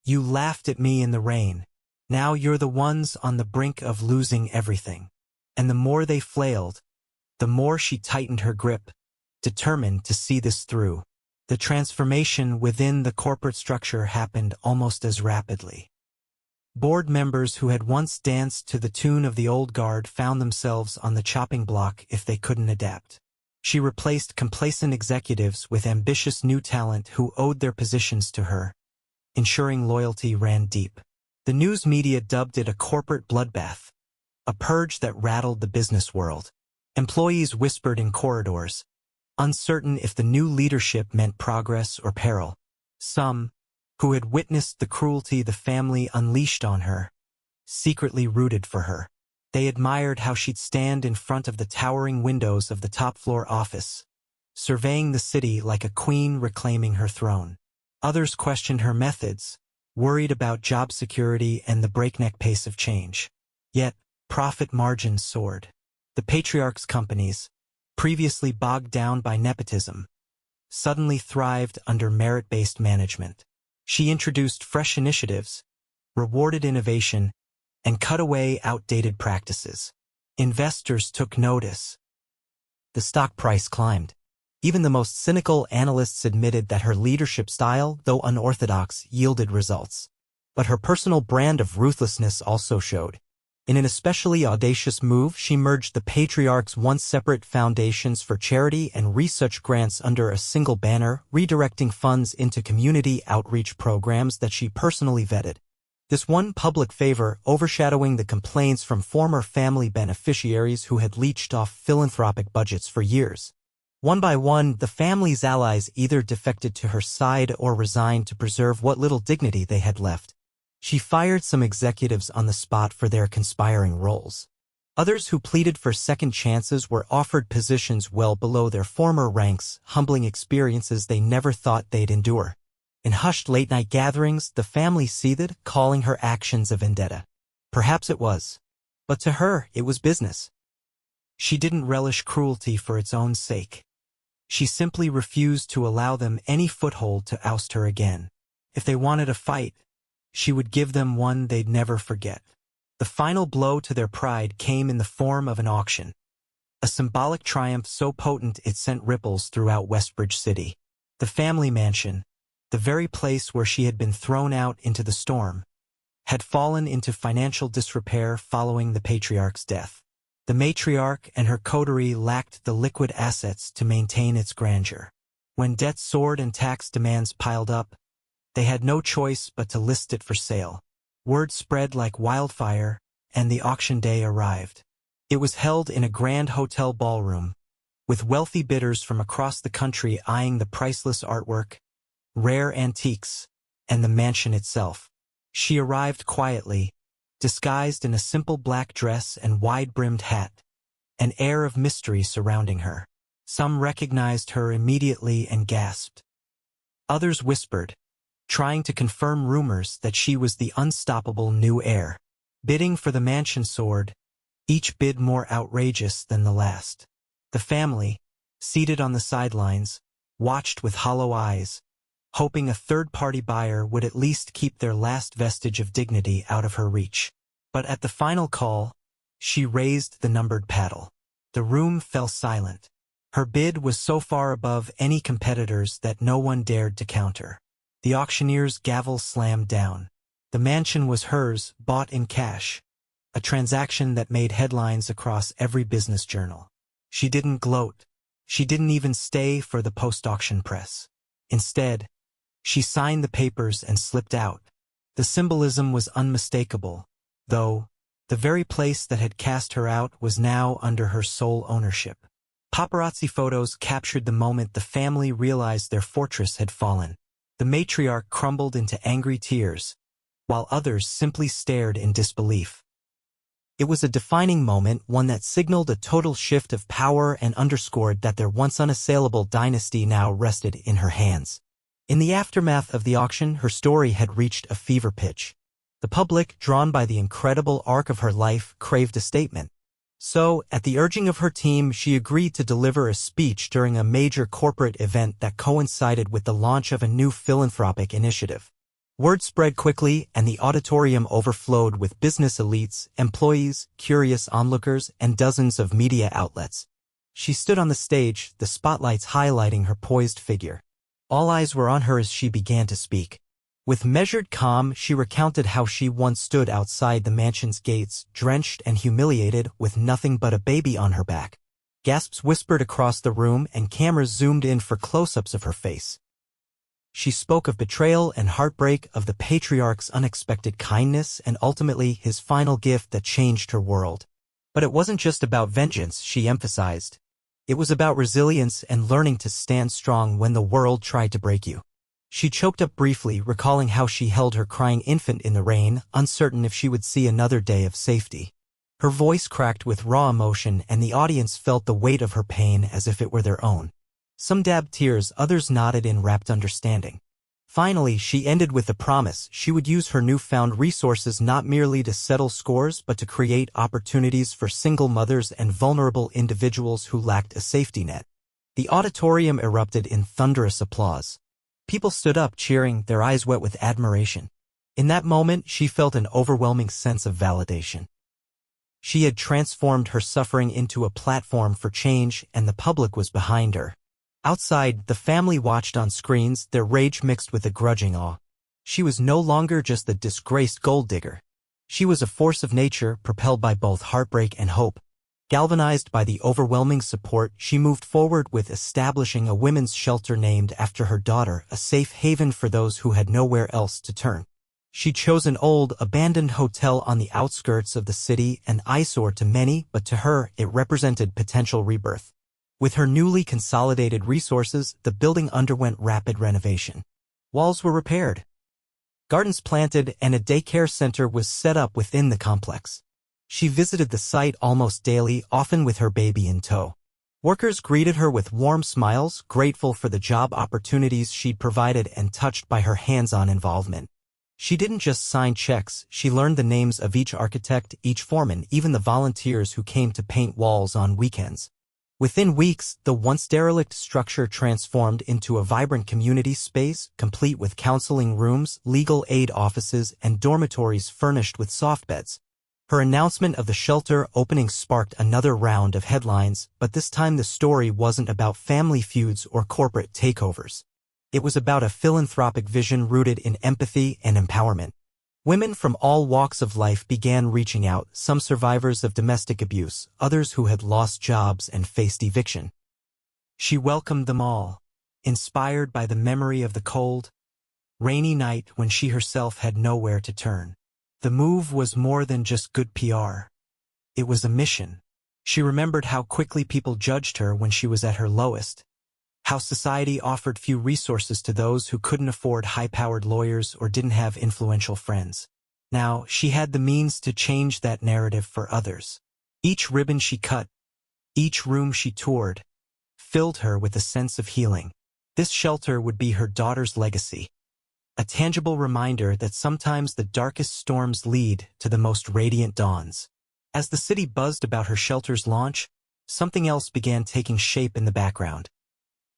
You laughed at me in the rain. Now you're the ones on the brink of losing everything. And the more they flailed, the more she tightened her grip, determined to see this through. The transformation within the corporate structure happened almost as rapidly. Board members who had once danced to the tune of the old guard found themselves on the chopping block if they couldn't adapt. She replaced complacent executives with ambitious new talent who owed their positions to her, ensuring loyalty ran deep. The news media dubbed it a corporate bloodbath, a purge that rattled the business world. Employees whispered in corridors, uncertain if the new leadership meant progress or peril. Some, who had witnessed the cruelty the family unleashed on her, secretly rooted for her. They admired how she'd stand in front of the towering windows of the top-floor office, surveying the city like a queen reclaiming her throne. Others questioned her methods, worried about job security and the breakneck pace of change. Yet, profit margins soared. The patriarch's companies, previously bogged down by nepotism, suddenly thrived under merit-based management. She introduced fresh initiatives, rewarded innovation, and cut away outdated practices. Investors took notice. The stock price climbed. Even the most cynical analysts admitted that her leadership style, though unorthodox, yielded results. But her personal brand of ruthlessness also showed. In an especially audacious move, she merged the patriarch's once separate foundations for charity and research grants under a single banner, redirecting funds into community outreach programs that she personally vetted. This one public favor overshadowing the complaints from former family beneficiaries who had leached off philanthropic budgets for years. One by one, the family's allies either defected to her side or resigned to preserve what little dignity they had left. She fired some executives on the spot for their conspiring roles. Others who pleaded for second chances were offered positions well below their former ranks, humbling experiences they never thought they'd endure. In hushed late-night gatherings, the family seethed, calling her actions a vendetta. Perhaps it was. But to her, it was business. She didn't relish cruelty for its own sake. She simply refused to allow them any foothold to oust her again. If they wanted a fight, she would give them one they'd never forget. The final blow to their pride came in the form of an auction. A symbolic triumph so potent it sent ripples throughout Westbridge City. The family mansion, the very place where she had been thrown out into the storm, had fallen into financial disrepair following the patriarch's death. The matriarch and her coterie lacked the liquid assets to maintain its grandeur. When debt soared and tax demands piled up, they had no choice but to list it for sale. Word spread like wildfire, and the auction day arrived. It was held in a grand hotel ballroom, with wealthy bidders from across the country eyeing the priceless artwork, rare antiques, and the mansion itself. She arrived quietly, disguised in a simple black dress and wide-brimmed hat, an air of mystery surrounding her. Some recognized her immediately and gasped. Others whispered, trying to confirm rumors that she was the unstoppable new heir. Bidding for the mansion soared, each bid more outrageous than the last. The family, seated on the sidelines, watched with hollow eyes, hoping a third-party buyer would at least keep their last vestige of dignity out of her reach. But at the final call, she raised the numbered paddle. The room fell silent. Her bid was so far above any competitors that no one dared to counter. The auctioneer's gavel slammed down. The mansion was hers, bought in cash, a transaction that made headlines across every business journal. She didn't gloat. She didn't even stay for the post-auction press. Instead, she signed the papers and slipped out. The symbolism was unmistakable, though the very place that had cast her out was now under her sole ownership. Paparazzi photos captured the moment the family realized their fortress had fallen. The matriarch crumbled into angry tears, while others simply stared in disbelief. It was a defining moment, one that signaled a total shift of power and underscored that their once unassailable dynasty now rested in her hands. In the aftermath of the auction, her story had reached a fever pitch. The public, drawn by the incredible arc of her life, craved a statement. So, at the urging of her team, she agreed to deliver a speech during a major corporate event that coincided with the launch of a new philanthropic initiative. Word spread quickly, and the auditorium overflowed with business elites, employees, curious onlookers, and dozens of media outlets. She stood on the stage, the spotlights highlighting her poised figure. All eyes were on her as she began to speak. With measured calm, she recounted how she once stood outside the mansion's gates, drenched and humiliated, with nothing but a baby on her back. Gasps whispered across the room, and cameras zoomed in for close-ups of her face. She spoke of betrayal and heartbreak, of the patriarch's unexpected kindness, and ultimately his final gift that changed her world. But it wasn't just about vengeance, she emphasized. It was about resilience and learning to stand strong when the world tried to break you. She choked up briefly, recalling how she held her crying infant in the rain, uncertain if she would see another day of safety. Her voice cracked with raw emotion, and the audience felt the weight of her pain as if it were their own. Some dabbed tears, others nodded in rapt understanding. Finally, she ended with the promise she would use her newfound resources not merely to settle scores but to create opportunities for single mothers and vulnerable individuals who lacked a safety net. The auditorium erupted in thunderous applause. People stood up cheering, their eyes wet with admiration. In that moment, she felt an overwhelming sense of validation. She had transformed her suffering into a platform for change, and the public was behind her. Outside, the family watched on screens, their rage mixed with a grudging awe. She was no longer just the disgraced gold digger. She was a force of nature, propelled by both heartbreak and hope. Galvanized by the overwhelming support, she moved forward with establishing a women's shelter named after her daughter, a safe haven for those who had nowhere else to turn. She chose an old, abandoned hotel on the outskirts of the city, an eyesore to many, but to her, it represented potential rebirth. With her newly consolidated resources, the building underwent rapid renovation. Walls were repaired, gardens planted, and a daycare center was set up within the complex. She visited the site almost daily, often with her baby in tow. Workers greeted her with warm smiles, grateful for the job opportunities she'd provided and touched by her hands-on involvement. She didn't just sign checks, she learned the names of each architect, each foreman, even the volunteers who came to paint walls on weekends. Within weeks, the once derelict structure transformed into a vibrant community space, complete with counseling rooms, legal aid offices, and dormitories furnished with soft beds. Her announcement of the shelter opening sparked another round of headlines, but this time the story wasn't about family feuds or corporate takeovers. It was about a philanthropic vision rooted in empathy and empowerment. Women from all walks of life began reaching out, some survivors of domestic abuse, others who had lost jobs and faced eviction. She welcomed them all, inspired by the memory of the cold, rainy night when she herself had nowhere to turn. The move was more than just good PR. It was a mission. She remembered how quickly people judged her when she was at her lowest, how society offered few resources to those who couldn't afford high-powered lawyers or didn't have influential friends. Now, she had the means to change that narrative for others. Each ribbon she cut, each room she toured, filled her with a sense of healing. This shelter would be her daughter's legacy, a tangible reminder that sometimes the darkest storms lead to the most radiant dawns. As the city buzzed about her shelter's launch, something else began taking shape in the background.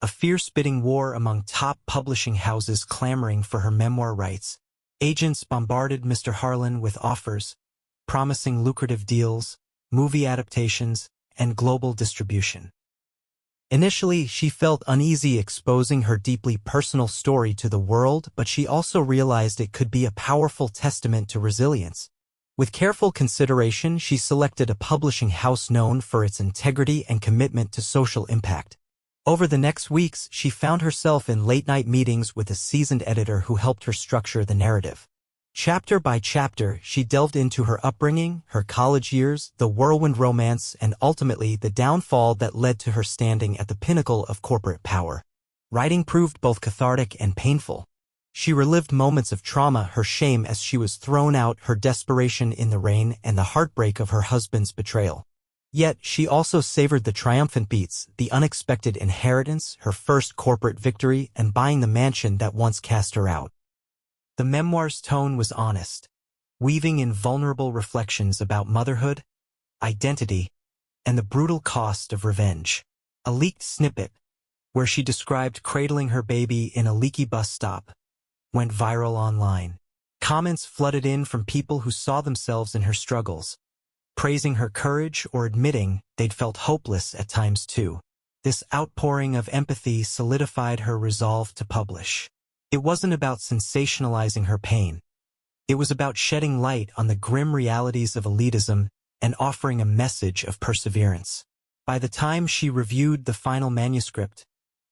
A fierce bidding war among top publishing houses clamoring for her memoir rights. Agents bombarded Mr. Harlan with offers, promising lucrative deals, movie adaptations, and global distribution. Initially, she felt uneasy exposing her deeply personal story to the world, but she also realized it could be a powerful testament to resilience. With careful consideration, she selected a publishing house known for its integrity and commitment to social impact. Over the next weeks, she found herself in late-night meetings with a seasoned editor who helped her structure the narrative. Chapter by chapter, she delved into her upbringing, her college years, the whirlwind romance, and ultimately the downfall that led to her standing at the pinnacle of corporate power. Writing proved both cathartic and painful. She relived moments of trauma, her shame as she was thrown out, her desperation in the rain, and the heartbreak of her husband's betrayal. Yet, she also savored the triumphant beats, the unexpected inheritance, her first corporate victory, and buying the mansion that once cast her out. The memoir's tone was honest, weaving in vulnerable reflections about motherhood, identity, and the brutal cost of revenge. A leaked snippet, where she described cradling her baby in a leaky bus stop, went viral online. Comments flooded in from people who saw themselves in her struggles, praising her courage or admitting they'd felt hopeless at times too. This outpouring of empathy solidified her resolve to publish. It wasn't about sensationalizing her pain. It was about shedding light on the grim realities of elitism and offering a message of perseverance. By the time she reviewed the final manuscript,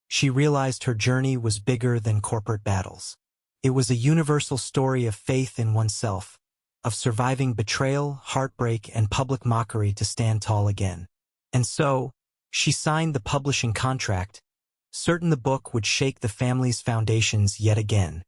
she realized her journey was bigger than corporate battles. It was a universal story of faith in oneself, of surviving betrayal, heartbreak, and public mockery to stand tall again. And so, she signed the publishing contract, certain the book would shake the family's foundations yet again.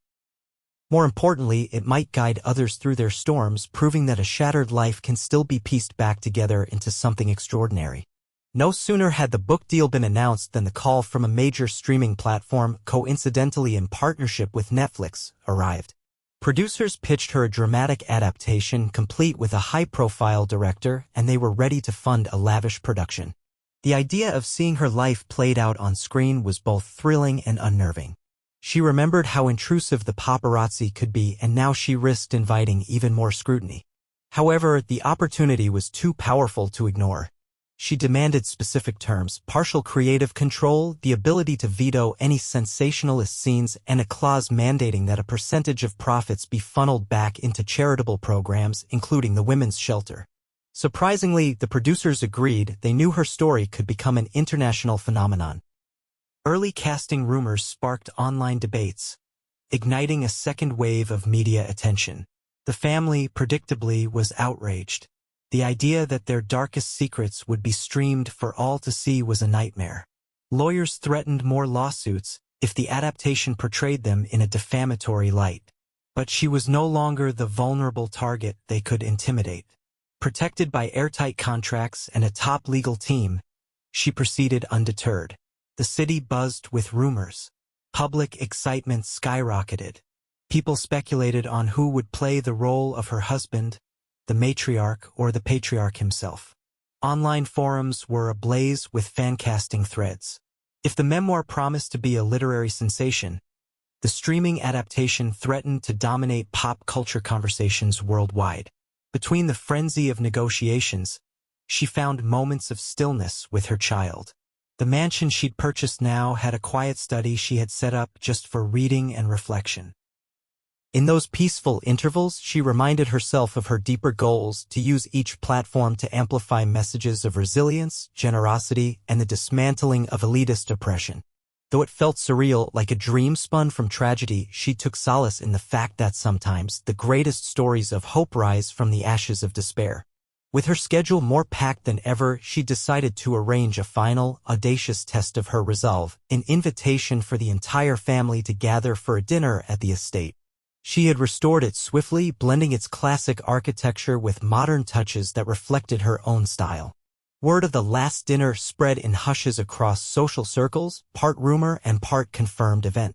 More importantly, it might guide others through their storms, proving that a shattered life can still be pieced back together into something extraordinary. No sooner had the book deal been announced than the call from a major streaming platform, coincidentally in partnership with Netflix, arrived. Producers pitched her a dramatic adaptation complete with a high-profile director, and they were ready to fund a lavish production. The idea of seeing her life played out on screen was both thrilling and unnerving. She remembered how intrusive the paparazzi could be, and now she risked inviting even more scrutiny. However, the opportunity was too powerful to ignore. She demanded specific terms: partial creative control, the ability to veto any sensationalist scenes, and a clause mandating that a percentage of profits be funneled back into charitable programs, including the women's shelter. Surprisingly, the producers agreed. They knew her story could become an international phenomenon. Early casting rumors sparked online debates, igniting a second wave of media attention. The family, predictably, was outraged. The idea that their darkest secrets would be streamed for all to see was a nightmare. Lawyers threatened more lawsuits if the adaptation portrayed them in a defamatory light. But she was no longer the vulnerable target they could intimidate. Protected by airtight contracts and a top legal team, she proceeded undeterred. The city buzzed with rumors. Public excitement skyrocketed. People speculated on who would play the role of her husband, the matriarch or the patriarch himself. Online forums were ablaze with fan-casting threads. If the memoir promised to be a literary sensation, the streaming adaptation threatened to dominate pop culture conversations worldwide. Between the frenzy of negotiations, she found moments of stillness with her child. The mansion she'd purchased now had a quiet study she had set up just for reading and reflection. In those peaceful intervals, she reminded herself of her deeper goals: to use each platform to amplify messages of resilience, generosity, and the dismantling of elitist oppression. Though it felt surreal, like a dream spun from tragedy, she took solace in the fact that sometimes the greatest stories of hope rise from the ashes of despair. With her schedule more packed than ever, she decided to arrange a final, audacious test of her resolve, an invitation for the entire family to gather for a dinner at the estate. She had restored it swiftly, blending its classic architecture with modern touches that reflected her own style. Word of the last dinner spread in hushes across social circles, part rumor and part confirmed event.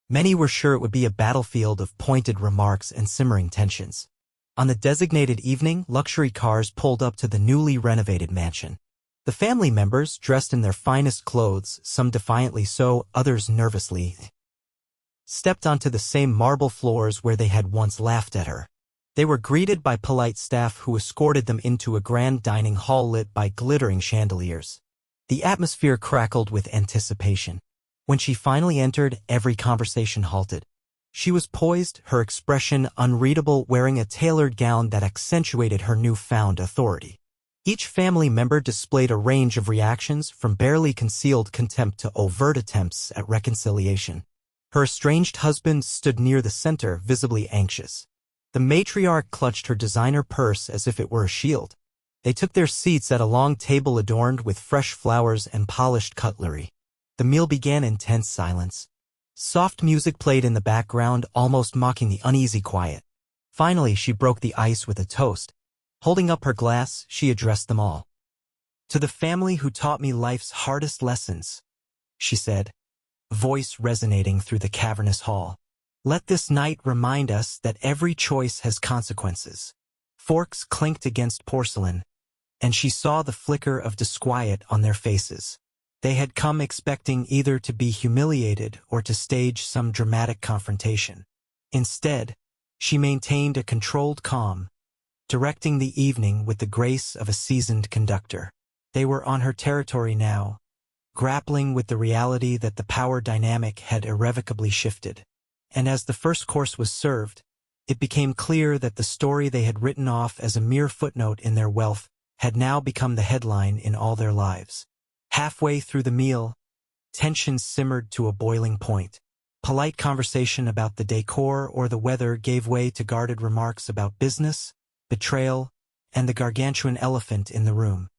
Many were sure it would be a battlefield of pointed remarks and simmering tensions. On the designated evening, luxury cars pulled up to the newly renovated mansion. The family members, dressed in their finest clothes, some defiantly so, others nervously, stepped onto the same marble floors where they had once laughed at her. They were greeted by polite staff who escorted them into a grand dining hall lit by glittering chandeliers. The atmosphere crackled with anticipation. When she finally entered, every conversation halted. She was poised, her expression unreadable, wearing a tailored gown that accentuated her newfound authority. Each family member displayed a range of reactions, from barely concealed contempt to overt attempts at reconciliation. Her estranged husband stood near the center, visibly anxious. The matriarch clutched her designer purse as if it were a shield. They took their seats at a long table adorned with fresh flowers and polished cutlery. The meal began in tense silence. Soft music played in the background, almost mocking the uneasy quiet. Finally, she broke the ice with a toast. Holding up her glass, she addressed them all. "To the family who taught me life's hardest lessons," she said, voice resonating through the cavernous hall. "Let this night remind us that every choice has consequences." Forks clinked against porcelain, and she saw the flicker of disquiet on their faces. They had come expecting either to be humiliated or to stage some dramatic confrontation. Instead, she maintained a controlled calm, directing the evening with the grace of a seasoned conductor. They were on her territory now, grappling with the reality that the power dynamic had irrevocably shifted. And as the first course was served, it became clear that the story they had written off as a mere footnote in their wealth had now become the headline in all their lives. Halfway through the meal, tension simmered to a boiling point. Polite conversation about the decor or the weather gave way to guarded remarks about business, betrayal, and the gargantuan elephant in the room.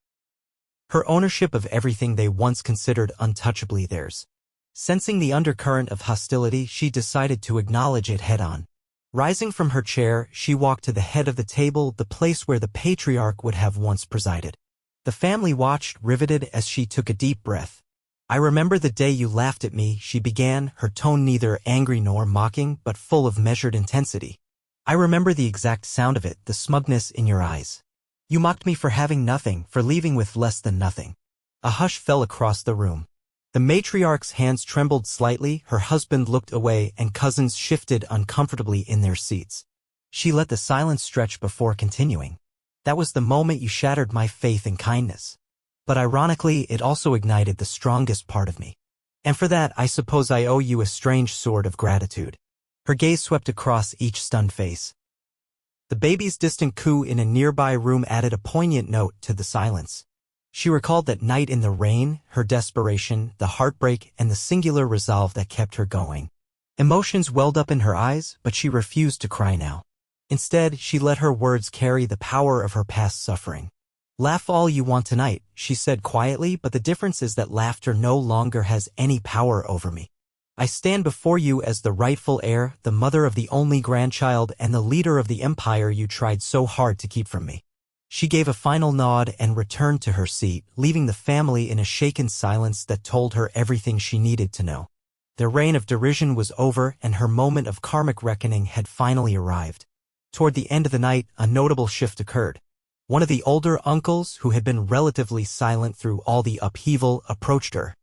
Her ownership of everything they once considered untouchably theirs. Sensing the undercurrent of hostility, she decided to acknowledge it head-on. Rising from her chair, she walked to the head of the table, the place where the patriarch would have once presided. The family watched, riveted, as she took a deep breath. "I remember the day you laughed at me," she began, her tone neither angry nor mocking, but full of measured intensity. "I remember the exact sound of it, the smugness in your eyes. You mocked me for having nothing, for leaving with less than nothing." A hush fell across the room. The matriarch's hands trembled slightly, her husband looked away, and cousins shifted uncomfortably in their seats. She let the silence stretch before continuing. "That was the moment you shattered my faith and kindness. But ironically, it also ignited the strongest part of me. And for that, I suppose I owe you a strange sort of gratitude." Her gaze swept across each stunned face. The baby's distant coo in a nearby room added a poignant note to the silence. She recalled that night in the rain, her desperation, the heartbreak, and the singular resolve that kept her going. Emotions welled up in her eyes, but she refused to cry now. Instead, she let her words carry the power of her past suffering. "Laugh all you want tonight," she said quietly, "but the difference is that laughter no longer has any power over me. I stand before you as the rightful heir, the mother of the only grandchild, and the leader of the empire you tried so hard to keep from me." She gave a final nod and returned to her seat, leaving the family in a shaken silence that told her everything she needed to know. Their reign of derision was over, and her moment of karmic reckoning had finally arrived. Toward the end of the night, a notable shift occurred. One of the older uncles, who had been relatively silent through all the upheaval, approached her.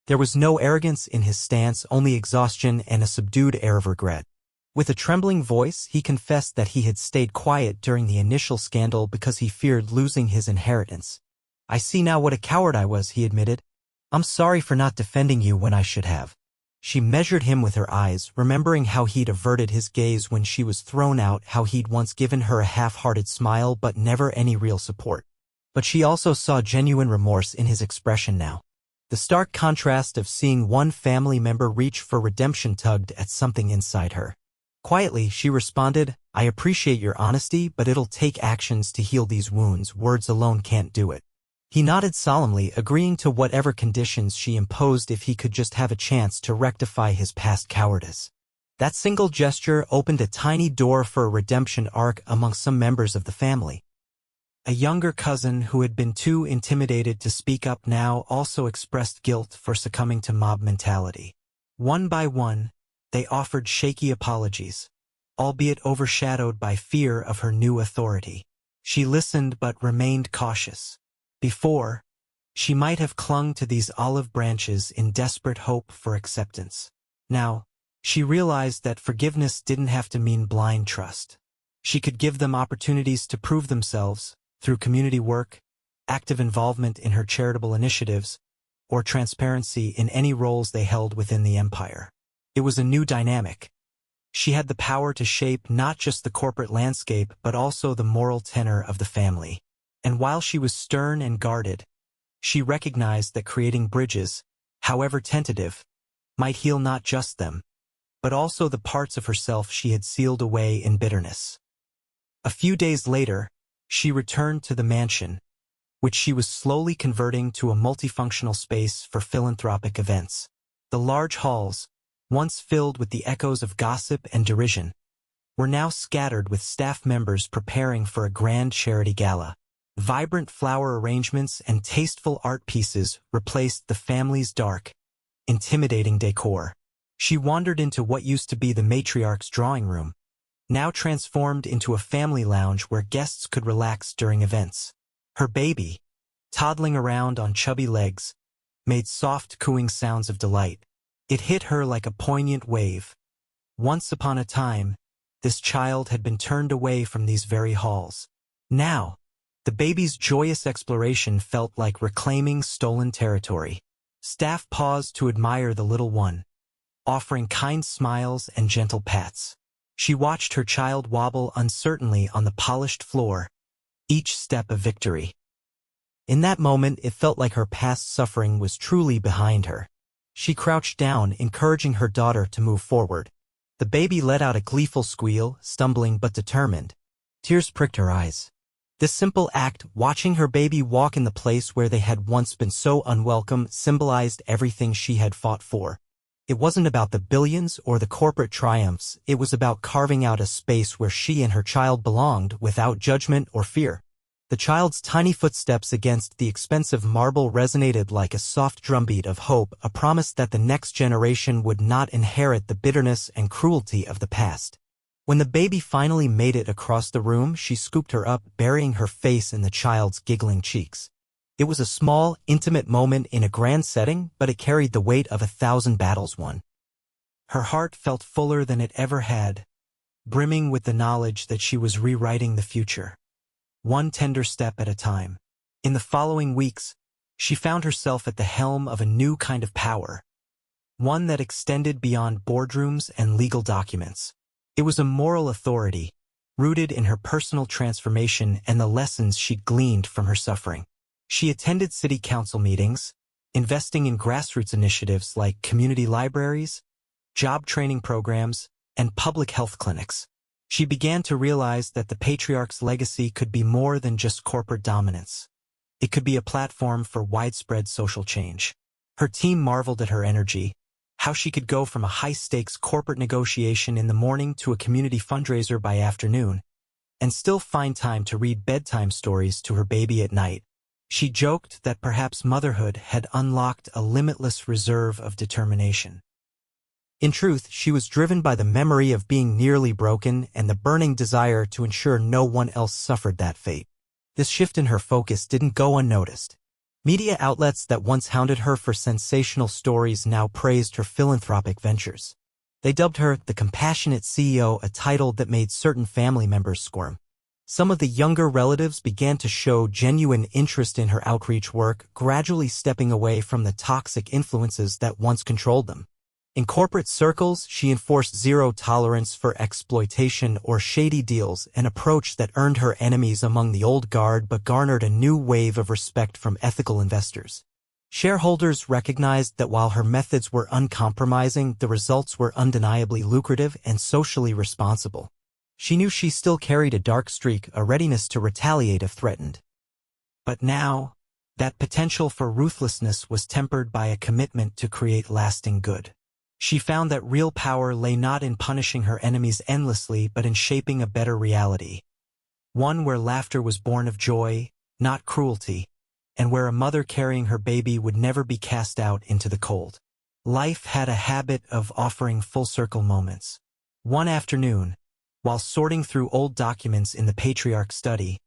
There was no arrogance in his stance, only exhaustion and a subdued air of regret. With a trembling voice, he confessed that he had stayed quiet during the initial scandal because he feared losing his inheritance. "I see now what a coward I was," he admitted. "I'm sorry for not defending you when I should have." She measured him with her eyes, remembering how he'd averted his gaze when she was thrown out, how he'd once given her a half-hearted smile but never any real support. But she also saw genuine remorse in his expression now. The stark contrast of seeing one family member reach for redemption tugged at something inside her. Quietly, she responded, "I appreciate your honesty, but it'll take actions to heal these wounds. Words alone can't do it." He nodded solemnly, agreeing to whatever conditions she imposed if he could just have a chance to rectify his past cowardice. That single gesture opened a tiny door for a redemption arc among some members of the family. A younger cousin who had been too intimidated to speak up now also expressed guilt for succumbing to mob mentality. One by one, they offered shaky apologies, albeit overshadowed by fear of her new authority. She listened but remained cautious. Before, she might have clung to these olive branches in desperate hope for acceptance. Now, she realized that forgiveness didn't have to mean blind trust. She could give them opportunities to prove themselves through community work, active involvement in her charitable initiatives, or transparency in any roles they held within the empire. It was a new dynamic. She had the power to shape not just the corporate landscape but also the moral tenor of the family. And while she was stern and guarded, she recognized that creating bridges, however tentative, might heal not just them, but also the parts of herself she had sealed away in bitterness. A few days later, she returned to the mansion, which she was slowly converting to a multifunctional space for philanthropic events. The large halls, once filled with the echoes of gossip and derision, were now scattered with staff members preparing for a grand charity gala. Vibrant flower arrangements and tasteful art pieces replaced the family's dark, intimidating decor. She wandered into what used to be the matriarch's drawing room, now transformed into a family lounge where guests could relax during events. Her baby, toddling around on chubby legs, made soft cooing sounds of delight. It hit her like a poignant wave. Once upon a time, this child had been turned away from these very halls. Now, the baby's joyous exploration felt like reclaiming stolen territory. Staff paused to admire the little one, offering kind smiles and gentle pats. She watched her child wobble uncertainly on the polished floor, each step a victory. In that moment, it felt like her past suffering was truly behind her. She crouched down, encouraging her daughter to move forward. The baby let out a gleeful squeal, stumbling but determined. Tears pricked her eyes. This simple act, watching her baby walk in the place where they had once been so unwelcome, symbolized everything she had fought for. It wasn't about the billions or the corporate triumphs, it was about carving out a space where she and her child belonged without judgment or fear. The child's tiny footsteps against the expensive marble resonated like a soft drumbeat of hope, a promise that the next generation would not inherit the bitterness and cruelty of the past. When the baby finally made it across the room, she scooped her up, burying her face in the child's giggling cheeks. It was a small, intimate moment in a grand setting, but it carried the weight of 1,000 battles won. Her heart felt fuller than it ever had, brimming with the knowledge that she was rewriting the future, one tender step at a time. In the following weeks, she found herself at the helm of a new kind of power, one that extended beyond boardrooms and legal documents. It was a moral authority, rooted in her personal transformation and the lessons she'd gleaned from her suffering. She attended city council meetings, investing in grassroots initiatives like community libraries, job training programs, and public health clinics. She began to realize that the patriarch's legacy could be more than just corporate dominance. It could be a platform for widespread social change. Her team marveled at her energy, how she could go from a high-stakes corporate negotiation in the morning to a community fundraiser by afternoon, and still find time to read bedtime stories to her baby at night. She joked that perhaps motherhood had unlocked a limitless reserve of determination. In truth, she was driven by the memory of being nearly broken and the burning desire to ensure no one else suffered that fate. This shift in her focus didn't go unnoticed. Media outlets that once hounded her for sensational stories now praised her philanthropic ventures. They dubbed her the compassionate CEO, a title that made certain family members squirm. Some of the younger relatives began to show genuine interest in her outreach work, gradually stepping away from the toxic influences that once controlled them. In corporate circles, she enforced zero tolerance for exploitation or shady deals, an approach that earned her enemies among the old guard but garnered a new wave of respect from ethical investors. Shareholders recognized that while her methods were uncompromising, the results were undeniably lucrative and socially responsible. She knew she still carried a dark streak, a readiness to retaliate if threatened. But now, that potential for ruthlessness was tempered by a commitment to create lasting good. She found that real power lay not in punishing her enemies endlessly but in shaping a better reality. One where laughter was born of joy, not cruelty, and where a mother carrying her baby would never be cast out into the cold. Life had a habit of offering full-circle moments. One afternoon, while sorting through old documents in the patriarch's study,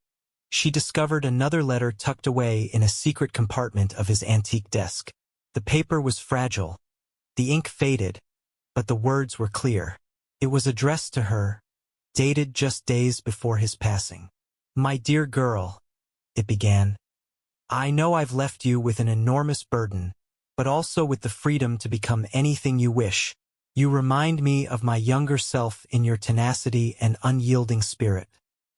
she discovered another letter tucked away in a secret compartment of his antique desk. The paper was fragile. The ink faded, but the words were clear. It was addressed to her, dated just days before his passing. "My dear girl," it began, "I know I've left you with an enormous burden, but also with the freedom to become anything you wish. You remind me of my younger self in your tenacity and unyielding spirit.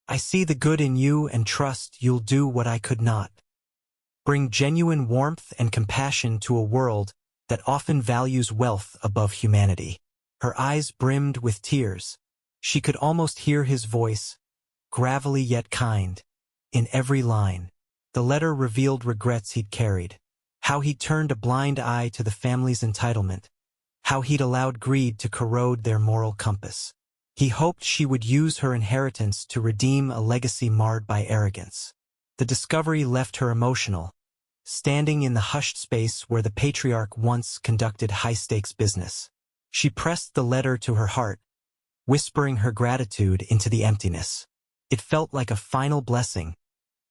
I see the good in you and trust you'll do what I could not. Bring genuine warmth and compassion to a world that often values wealth above humanity." Her eyes brimmed with tears. She could almost hear his voice, gravelly yet kind, in every line. The letter revealed regrets he'd carried, how he'd turned a blind eye to the family's entitlement, how he'd allowed greed to corrode their moral compass. He hoped she would use her inheritance to redeem a legacy marred by arrogance. The discovery left her emotional, standing in the hushed space where the patriarch once conducted high-stakes business. She pressed the letter to her heart, whispering her gratitude into the emptiness. It felt like a final blessing,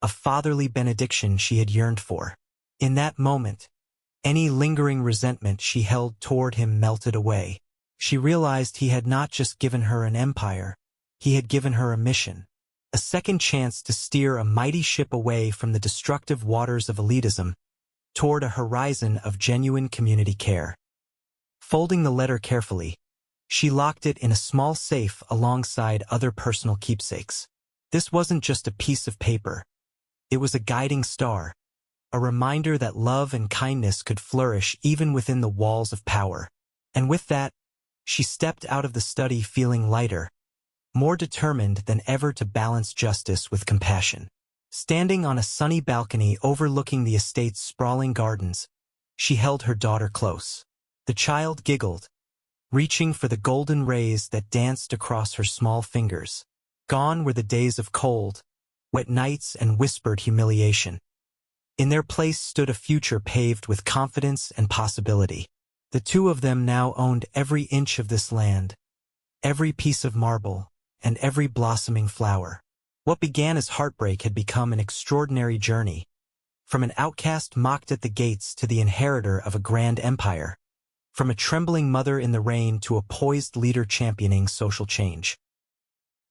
a fatherly benediction she had yearned for. In that moment, any lingering resentment she held toward him melted away. She realized he had not just given her an empire, he had given her a mission. A second chance to steer a mighty ship away from the destructive waters of elitism toward a horizon of genuine community care. Folding the letter carefully, she locked it in a small safe alongside other personal keepsakes. This wasn't just a piece of paper. It was a guiding star, a reminder that love and kindness could flourish even within the walls of power. And with that, she stepped out of the study feeling lighter, more determined than ever to balance justice with compassion. Standing on a sunny balcony overlooking the estate's sprawling gardens, she held her daughter close. The child giggled, reaching for the golden rays that danced across her small fingers. Gone were the days of cold, wet nights and whispered humiliation. In their place stood a future paved with confidence and possibility. The two of them now owned every inch of this land, every piece of marble, and every blossoming flower. What began as heartbreak had become an extraordinary journey, from an outcast mocked at the gates to the inheritor of a grand empire, from a trembling mother in the rain to a poised leader championing social change.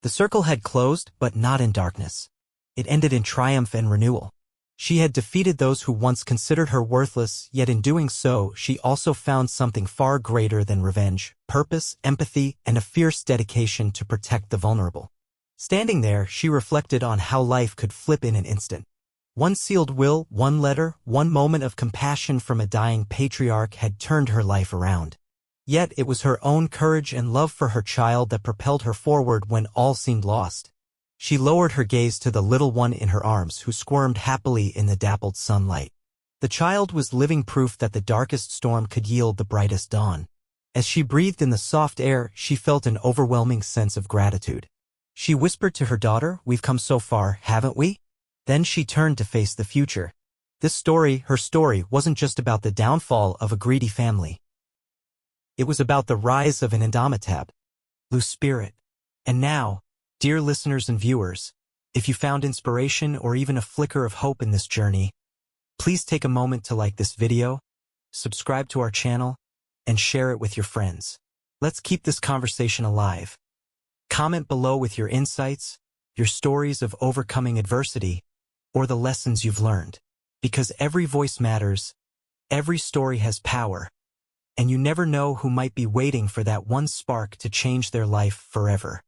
The circle had closed, but not in darkness. It ended in triumph and renewal. She had defeated those who once considered her worthless, yet in doing so, she also found something far greater than revenge: purpose, empathy, and a fierce dedication to protect the vulnerable. Standing there, she reflected on how life could flip in an instant. One sealed will, one letter, one moment of compassion from a dying patriarch had turned her life around. Yet it was her own courage and love for her child that propelled her forward when all seemed lost. She lowered her gaze to the little one in her arms who squirmed happily in the dappled sunlight. The child was living proof that the darkest storm could yield the brightest dawn. As she breathed in the soft air, she felt an overwhelming sense of gratitude. She whispered to her daughter, "We've come so far, haven't we?" Then she turned to face the future. This story, her story, wasn't just about the downfall of a greedy family. It was about the rise of an indomitable spirit. And now, dear listeners and viewers, if you found inspiration or even a flicker of hope in this journey, please take a moment to like this video, subscribe to our channel, and share it with your friends. Let's keep this conversation alive. Comment below with your insights, your stories of overcoming adversity, or the lessons you've learned. Because every voice matters, every story has power, and you never know who might be waiting for that one spark to change their life forever.